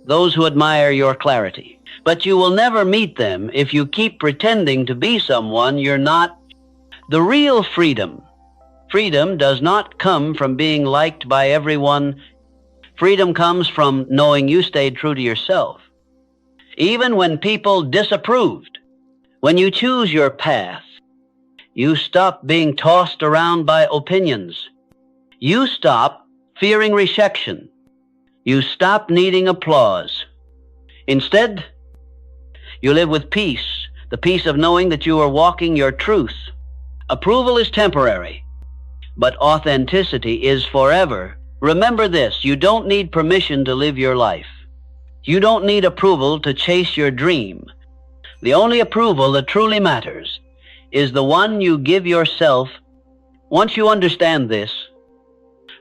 those who admire your clarity. But you will never meet them if you keep pretending to be someone you're not. The real freedom does not come from being liked by everyone. Freedom comes from knowing you stayed true to yourself. Even when people disapproved, when you choose your path, you stop being tossed around by opinions. You stop fearing rejection. You stop needing applause. Instead, you live with peace, the peace of knowing that you are walking your truth. Approval is temporary, but authenticity is forever. Remember this, you don't need permission to live your life. You don't need approval to chase your dream. The only approval that truly matters is the one you give yourself. Once you understand this,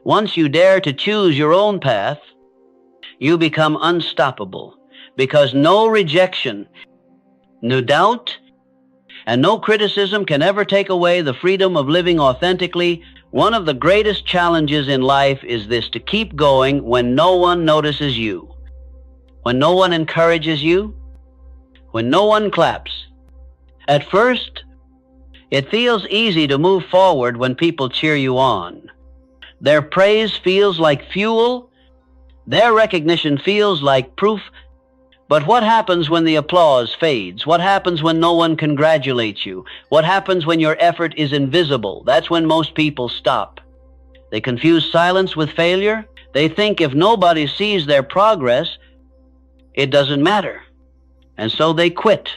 once you dare to choose your own path, you become unstoppable, because no rejection, no doubt, and no criticism can ever take away the freedom of living authentically. One of the greatest challenges in life is this, to keep going when no one notices you, when no one encourages you, when no one claps. At first, it feels easy to move forward when people cheer you on. Their praise feels like fuel. Their recognition feels like proof. But what happens when the applause fades? What happens when no one congratulates you? What happens when your effort is invisible? That's when most people stop. They confuse silence with failure. They think if nobody sees their progress, it doesn't matter. And so they quit.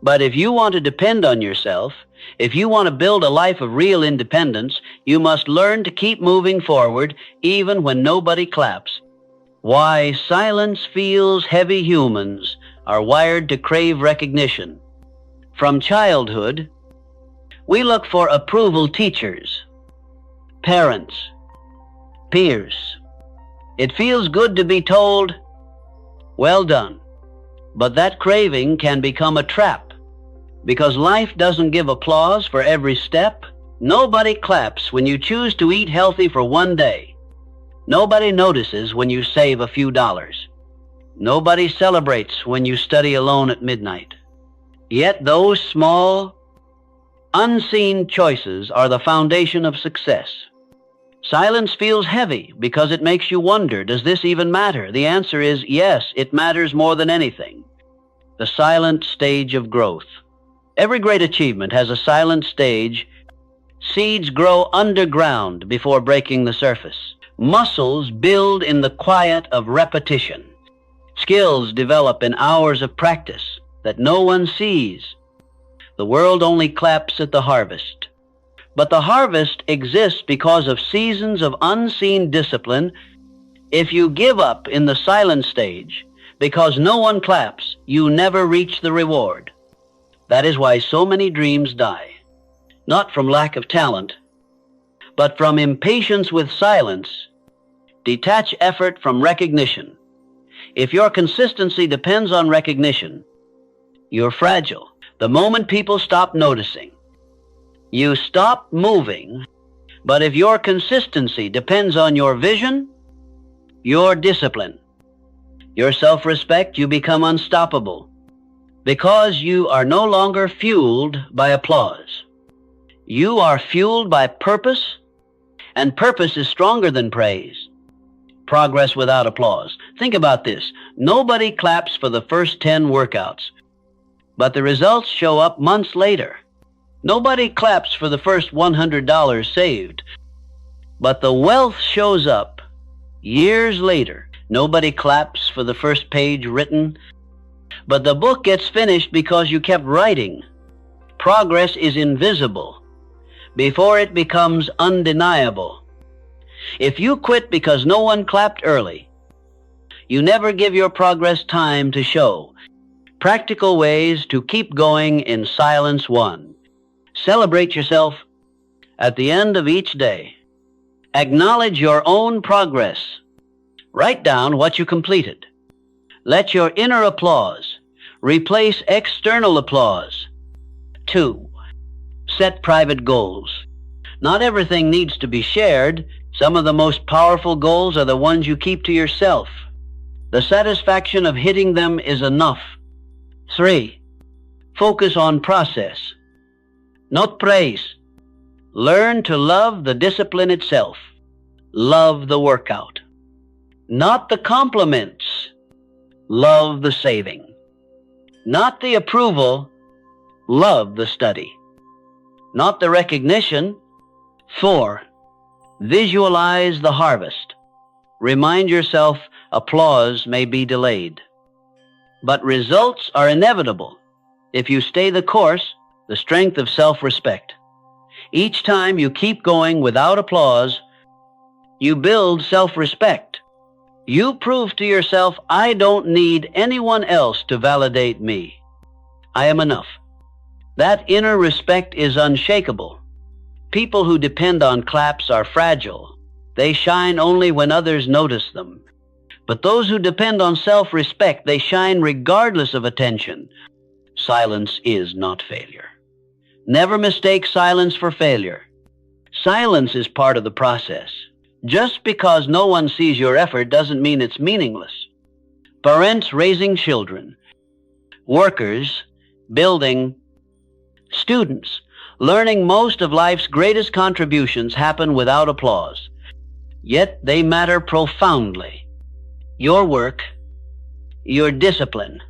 But if you want to depend on yourself, if you want to build a life of real independence, you must learn to keep moving forward even when nobody claps. Why silence feels heavy. Humans are wired to crave recognition. From childhood, we look for approval. Teachers, parents, peers. It feels good to be told, well done. But that craving can become a trap, because life doesn't give applause for every step. Nobody claps when you choose to eat healthy for one day. Nobody notices when you save a few dollars. Nobody celebrates when you study alone at midnight. Yet those small, unseen choices are the foundation of success. Silence feels heavy because it makes you wonder, does this even matter? The answer is yes, it matters more than anything. The silent stage of growth. Every great achievement has a silent stage. Seeds grow underground before breaking the surface. Muscles build in the quiet of repetition. Skills develop in hours of practice that no one sees. The world only claps at the harvest. But the harvest exists because of seasons of unseen discipline. If you give up in the silent stage because no one claps, you never reach the reward. That is why so many dreams die. Not from lack of talent, but from impatience with silence. Detach effort from recognition. If your consistency depends on recognition, you're fragile. The moment people stop noticing, you stop moving. But if your consistency depends on your vision, your discipline, your self-respect, you become unstoppable, because you are no longer fueled by applause. You are fueled by purpose, and purpose is stronger than praise. Progress without applause. Think about this. Nobody claps for the first 10 workouts, but the results show up months later. Nobody claps for the first $100 saved, but the wealth shows up years later. Nobody claps for the first page written, but the book gets finished because you kept writing. Progress is invisible before it becomes undeniable. If you quit because no one clapped early, you never give your progress time to show. Practical ways to keep going in silence. 1. Celebrate yourself at the end of each day. Acknowledge your own progress. Write down what you completed. Let your inner applause replace external applause. 2. Set private goals. Not everything needs to be shared. Some of the most powerful goals are the ones you keep to yourself. The satisfaction of hitting them is enough. 3. Focus on process. Not praise. Learn to love the discipline itself. Love the workout. Not the compliments. Love the saving. Not the approval. Love the study. Not the recognition. 4. Visualize the harvest. Remind yourself applause may be delayed, but results are inevitable if you stay the course. The strength of self-respect. Each time you keep going without applause, you build self-respect. You prove to yourself, I don't need anyone else to validate me. I am enough. That inner respect is unshakable. People who depend on claps are fragile. They shine only when others notice them. But those who depend on self-respect, they shine regardless of attention. Silence is not failure. Never mistake silence for failure. Silence is part of the process. Just because no one sees your effort doesn't mean it's meaningless. Parents raising children, workers building, students learning, most of life's greatest contributions happen without applause. Yet they matter profoundly. Your work, your discipline,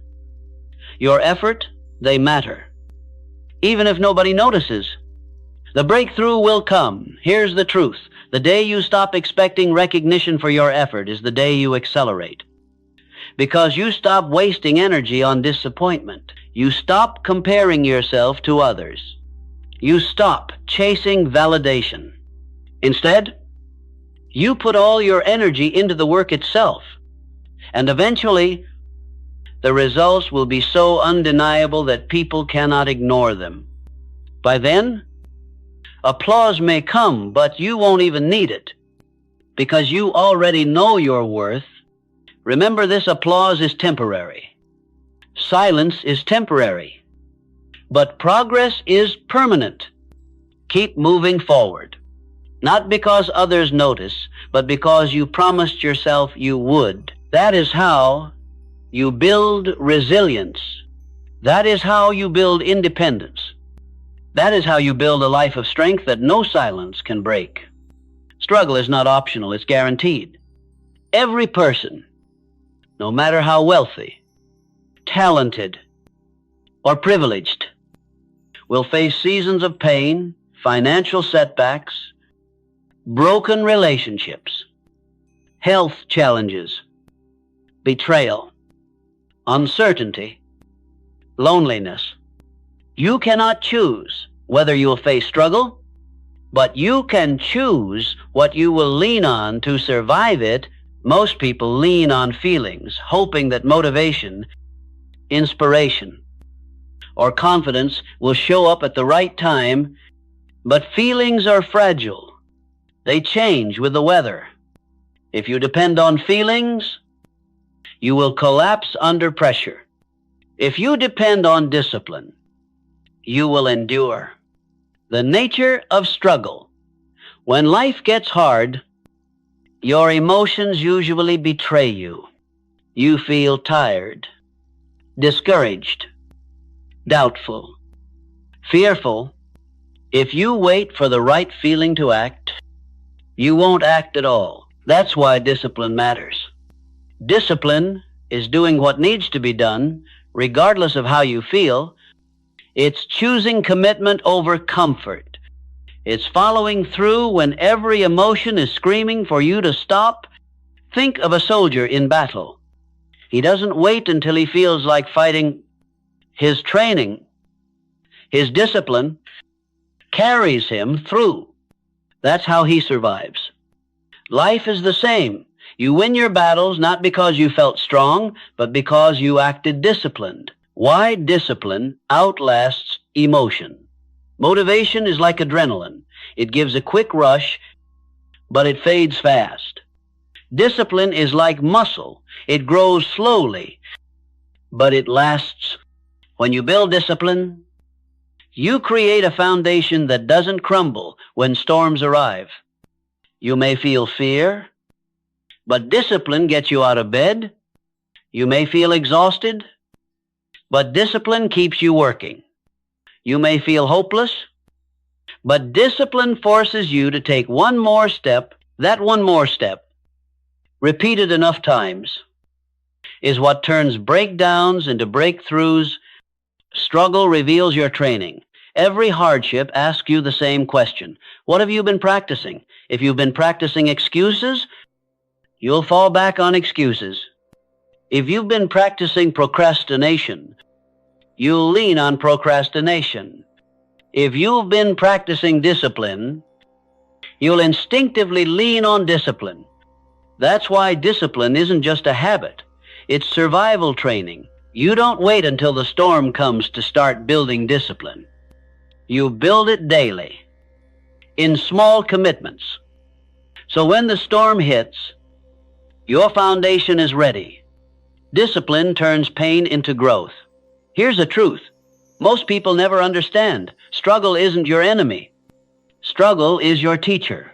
your effort, they matter. Even if nobody notices, the breakthrough will come. Here's the truth. The day you stop expecting recognition for your effort is the day you accelerate. Because you stop wasting energy on disappointment. You stop comparing yourself to others. You stop chasing validation. Instead, you put all your energy into the work itself. And eventually, the results will be so undeniable that people cannot ignore them. By then, applause may come, but you won't even need it, because you already know your worth. Remember, this applause is temporary. Silence is temporary. But progress is permanent. Keep moving forward. Not because others notice, but because you promised yourself you would. That is how you build resilience. That is how you build independence. That is how you build a life of strength that no silence can break. Struggle is not optional, it's guaranteed. Every person, no matter how wealthy, talented, or privileged, will face seasons of pain, financial setbacks, broken relationships, health challenges, betrayal, uncertainty, loneliness. You cannot choose whether you will face struggle, but you can choose what you will lean on to survive it. Most people lean on feelings, hoping that motivation, inspiration, or confidence will show up at the right time, but feelings are fragile. They change with the weather. If you depend on feelings, you will collapse under pressure. If you depend on discipline, you will endure. The nature of struggle. When life gets hard, your emotions usually betray you. You feel tired, discouraged, doubtful, fearful. If you wait for the right feeling to act, you won't act at all. That's why discipline matters. Discipline is doing what needs to be done, regardless of how you feel. It's choosing commitment over comfort. It's following through when every emotion is screaming for you to stop. Think of a soldier in battle. He doesn't wait until he feels like fighting. His training, his discipline, carries him through. That's how he survives. Life is the same. You win your battles not because you felt strong, but because you acted disciplined. Why discipline outlasts emotion? Motivation is like adrenaline. It gives a quick rush, but it fades fast. Discipline is like muscle. It grows slowly, but it lasts. When you build discipline, you create a foundation that doesn't crumble when storms arrive. You may feel fear, but discipline gets you out of bed. You may feel exhausted, but discipline keeps you working. You may feel hopeless, but discipline forces you to take one more step. That one more step, repeated enough times, is what turns breakdowns into breakthroughs. Struggle reveals your training. Every hardship asks you the same question. What have you been practicing? If you've been practicing excuses, you'll fall back on excuses. If you've been practicing procrastination, you'll lean on procrastination. If you've been practicing discipline, you'll instinctively lean on discipline. That's why discipline isn't just a habit. It's survival training. You don't wait until the storm comes to start building discipline. You build it daily, in small commitments. So when the storm hits, your foundation is ready. Discipline turns pain into growth. Here's the truth. Most people never understand. Struggle isn't your enemy. Struggle is your teacher,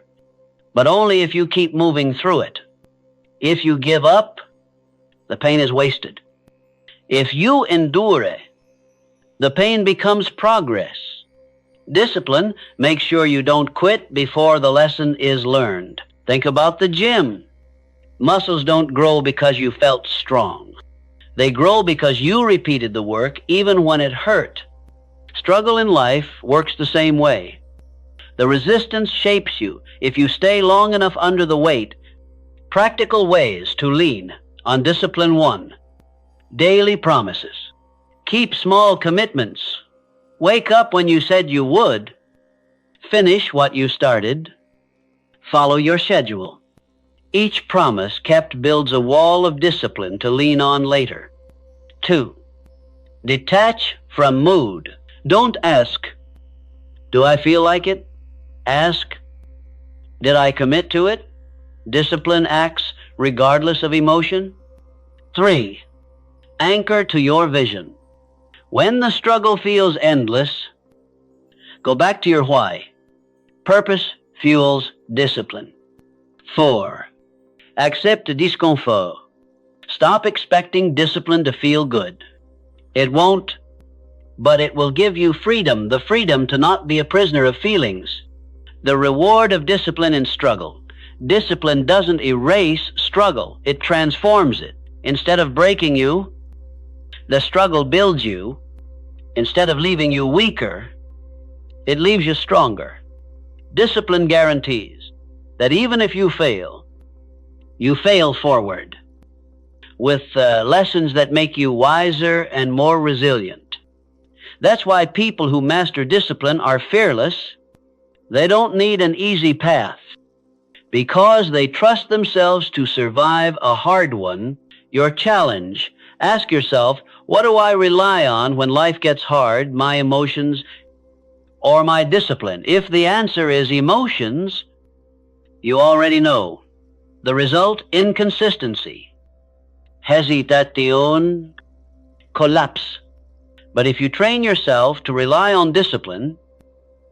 but only if you keep moving through it. If you give up, the pain is wasted. If you endure, the pain becomes progress. Discipline makes sure you don't quit before the lesson is learned. Think about the gym. Muscles don't grow because you felt strong. They grow because you repeated the work even when it hurt. Struggle in life works the same way. The resistance shapes you. If you stay long enough under the weight, practical ways to lean on discipline 1. Daily promises. Keep small commitments. Wake up when you said you would. Finish what you started. Follow your schedule. Each promise kept builds a wall of discipline to lean on later. 2. Detach from mood. Don't ask, do I feel like it? Ask, did I commit to it? Discipline acts regardless of emotion. 3. Anchor to your vision. When the struggle feels endless, go back to your why. Purpose fuels discipline. 4. Accept the discomfort. Stop expecting discipline to feel good. It won't, but it will give you freedom, the freedom to not be a prisoner of feelings. The reward of discipline in struggle. Discipline doesn't erase struggle, it transforms it. Instead of breaking you, the struggle builds you. Instead of leaving you weaker, it leaves you stronger. Discipline guarantees that even if you fail forward with lessons that make you wiser and more resilient. That's why people who master discipline are fearless. They don't need an easy path because they trust themselves to survive a hard one. Your challenge. Ask yourself, what do I rely on when life gets hard, my emotions or my discipline? If the answer is emotions, you already know. The result, inconsistency, hesitation, collapse. But if you train yourself to rely on discipline,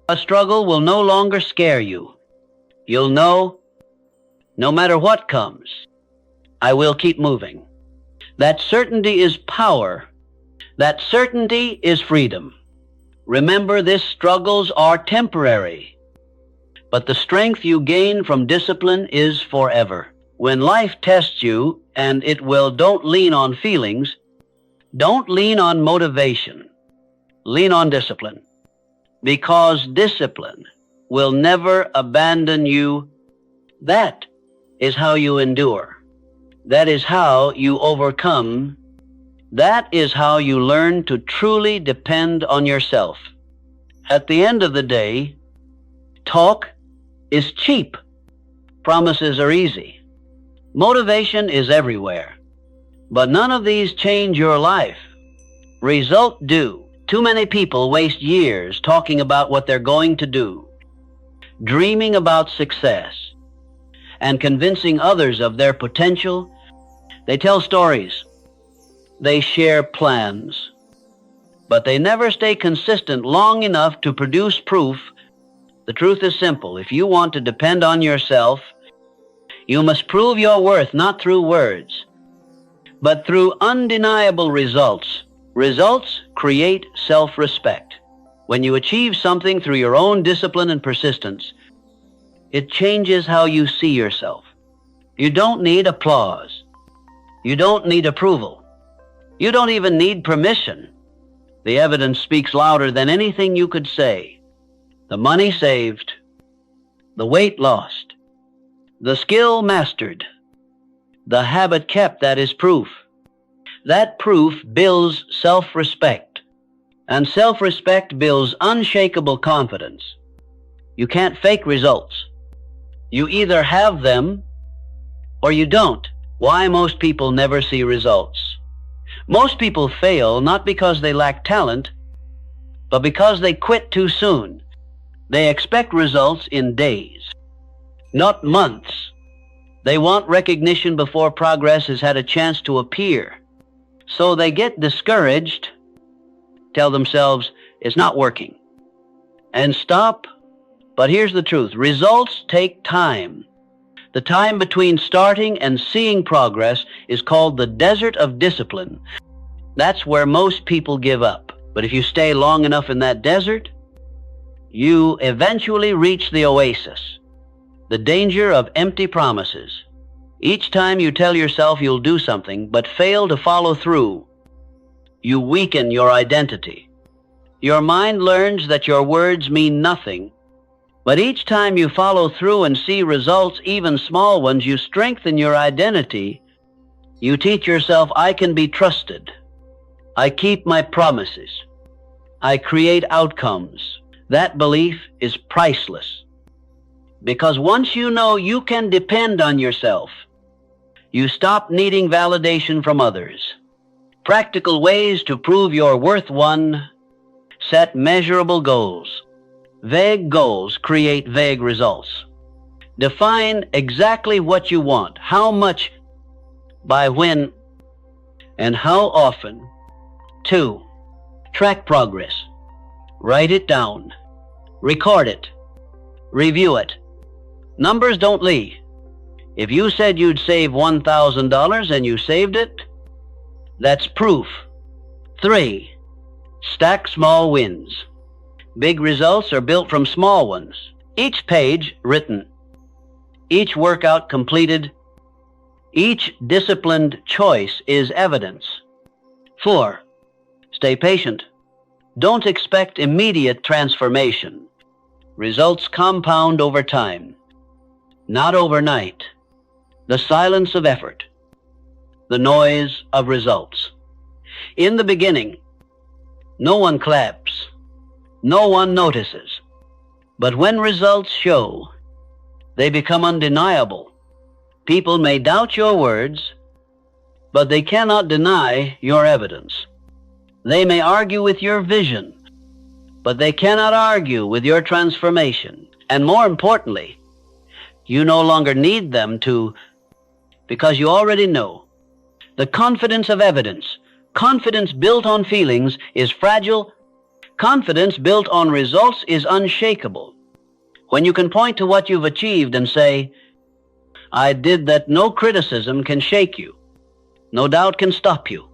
a struggle will no longer scare you. You'll know, no matter what comes, I will keep moving. That certainty is power. That certainty is freedom. Remember, these struggles are temporary, but the strength you gain from discipline is forever. When life tests you, and it will, don't lean on feelings, don't lean on motivation. Lean on discipline, because discipline will never abandon you. That is how you endure. That is how you overcome. That is how you learn to truly depend on yourself. At the end of the day, talk is cheap. Promises are easy. Motivation is everywhere. But none of these change your life. Result do. Too many people waste years talking about what they're going to do, dreaming about success, and convincing others of their potential. They tell stories. They share plans. But they never stay consistent long enough to produce proof. The truth is simple. If you want to depend on yourself, you must prove your worth not through words, but through undeniable results. Results create self-respect. When you achieve something through your own discipline and persistence, it changes how you see yourself. You don't need applause. You don't need approval. You don't even need permission. The evidence speaks louder than anything you could say. The money saved, the weight lost, the skill mastered, the habit kept, that is proof. That proof builds self-respect, and self-respect builds unshakable confidence. You can't fake results. You either have them or you don't. Why most people never see results? Most people fail not because they lack talent, but because they quit too soon. They expect results in days, not months. They want recognition before progress has had a chance to appear. So they get discouraged, tell themselves it's not working, and stop. But here's the truth. Results take time. The time between starting and seeing progress is called the desert of discipline. That's where most people give up. But if you stay long enough in that desert, you eventually reach the oasis. The danger of empty promises. Each time you tell yourself you'll do something but fail to follow through, you weaken your identity. Your mind learns that your words mean nothing. But each time you follow through and see results, even small ones, you strengthen your identity. You teach yourself, I can be trusted. I keep my promises. I create outcomes. That belief is priceless. Because once you know you can depend on yourself, you stop needing validation from others. Practical ways to prove your worth. 1. Set measurable goals. Vague goals create vague results. Define exactly what you want, how much, by when, and how often. 2. Track progress. Write it down. Record it. Review it. Numbers don't lie. If you said you'd save $1,000 and you saved it, that's proof. 3. Stack small wins. Big results are built from small ones. Each page written, each workout completed, each disciplined choice is evidence. 4. Stay patient. Don't expect immediate transformation. Results compound over time, not overnight. The silence of effort, the noise of results. In the beginning, no one claps, no one notices. But when results show, they become undeniable. People may doubt your words, but they cannot deny your evidence. They may argue with your vision, but they cannot argue with your transformation. And more importantly, you no longer need them to, because you already know. The confidence of evidence, confidence built on feelings, is fragile. Confidence built on results is unshakable. When you can point to what you've achieved and say, I did that, no criticism can shake you. No doubt can stop you.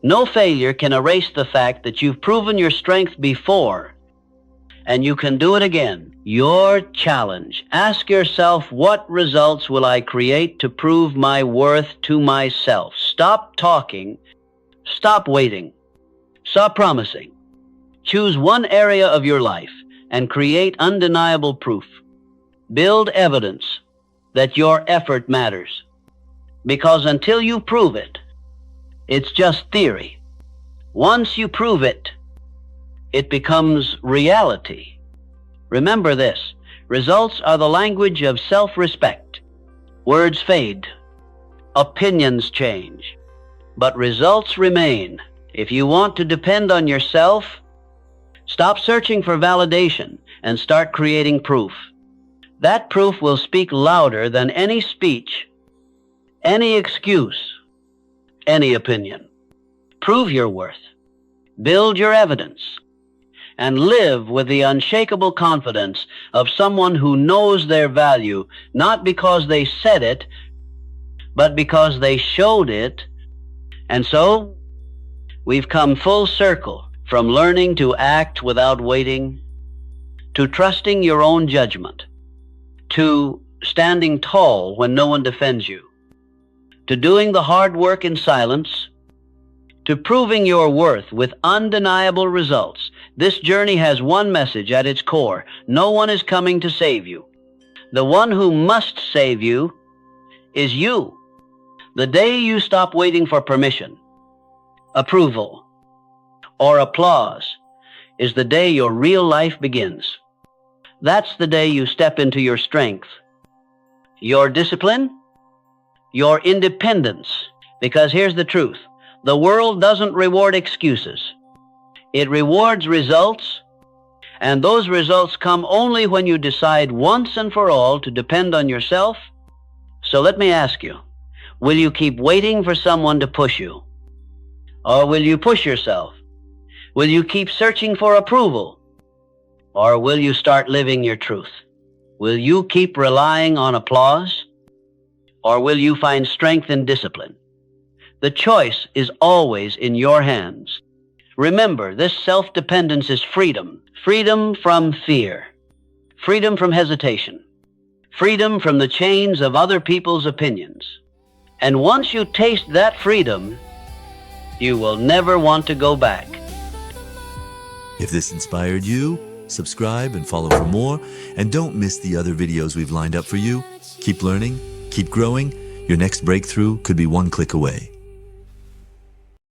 No failure can erase the fact that you've proven your strength before, and you can do it again. Your challenge. Ask yourself, what results will I create to prove my worth to myself? Stop talking. Stop waiting. Stop promising. Choose one area of your life and create undeniable proof. Build evidence that your effort matters. Because until you prove it, it's just theory. Once you prove it, it becomes reality. Remember this, results are the language of self-respect. Words fade, opinions change, but results remain. If you want to depend on yourself, stop searching for validation and start creating proof. That proof will speak louder than any speech, any excuse, any opinion. Prove your worth. Build your evidence. And live with the unshakable confidence of someone who knows their value, not because they said it, but because they showed it. And so, we've come full circle from learning to act without waiting, to trusting your own judgment, to standing tall when no one defends you, to doing the hard work in silence, to proving your worth with undeniable results. This journey has one message at its core: no one is coming to save you. The one who must save you is you. The day you stop waiting for permission, approval, or applause is the day your real life begins. That's the day you step into your strength, your discipline, your independence. Because here's the truth: the world doesn't reward excuses. It rewards results, and those results come only when you decide once and for all to depend on yourself. So let me ask you, will you keep waiting for someone to push you? Or will you push yourself? Will you keep searching for approval? Or will you start living your truth? Will you keep relying on applause? Or will you find strength in discipline? The choice is always in your hands. Remember, this self-dependence is freedom. Freedom from fear. Freedom from hesitation. Freedom from the chains of other people's opinions. And once you taste that freedom, you will never want to go back. If this inspired you, subscribe and follow for more. And don't miss the other videos we've lined up for you. Keep learning, keep growing. Your next breakthrough could be one click away.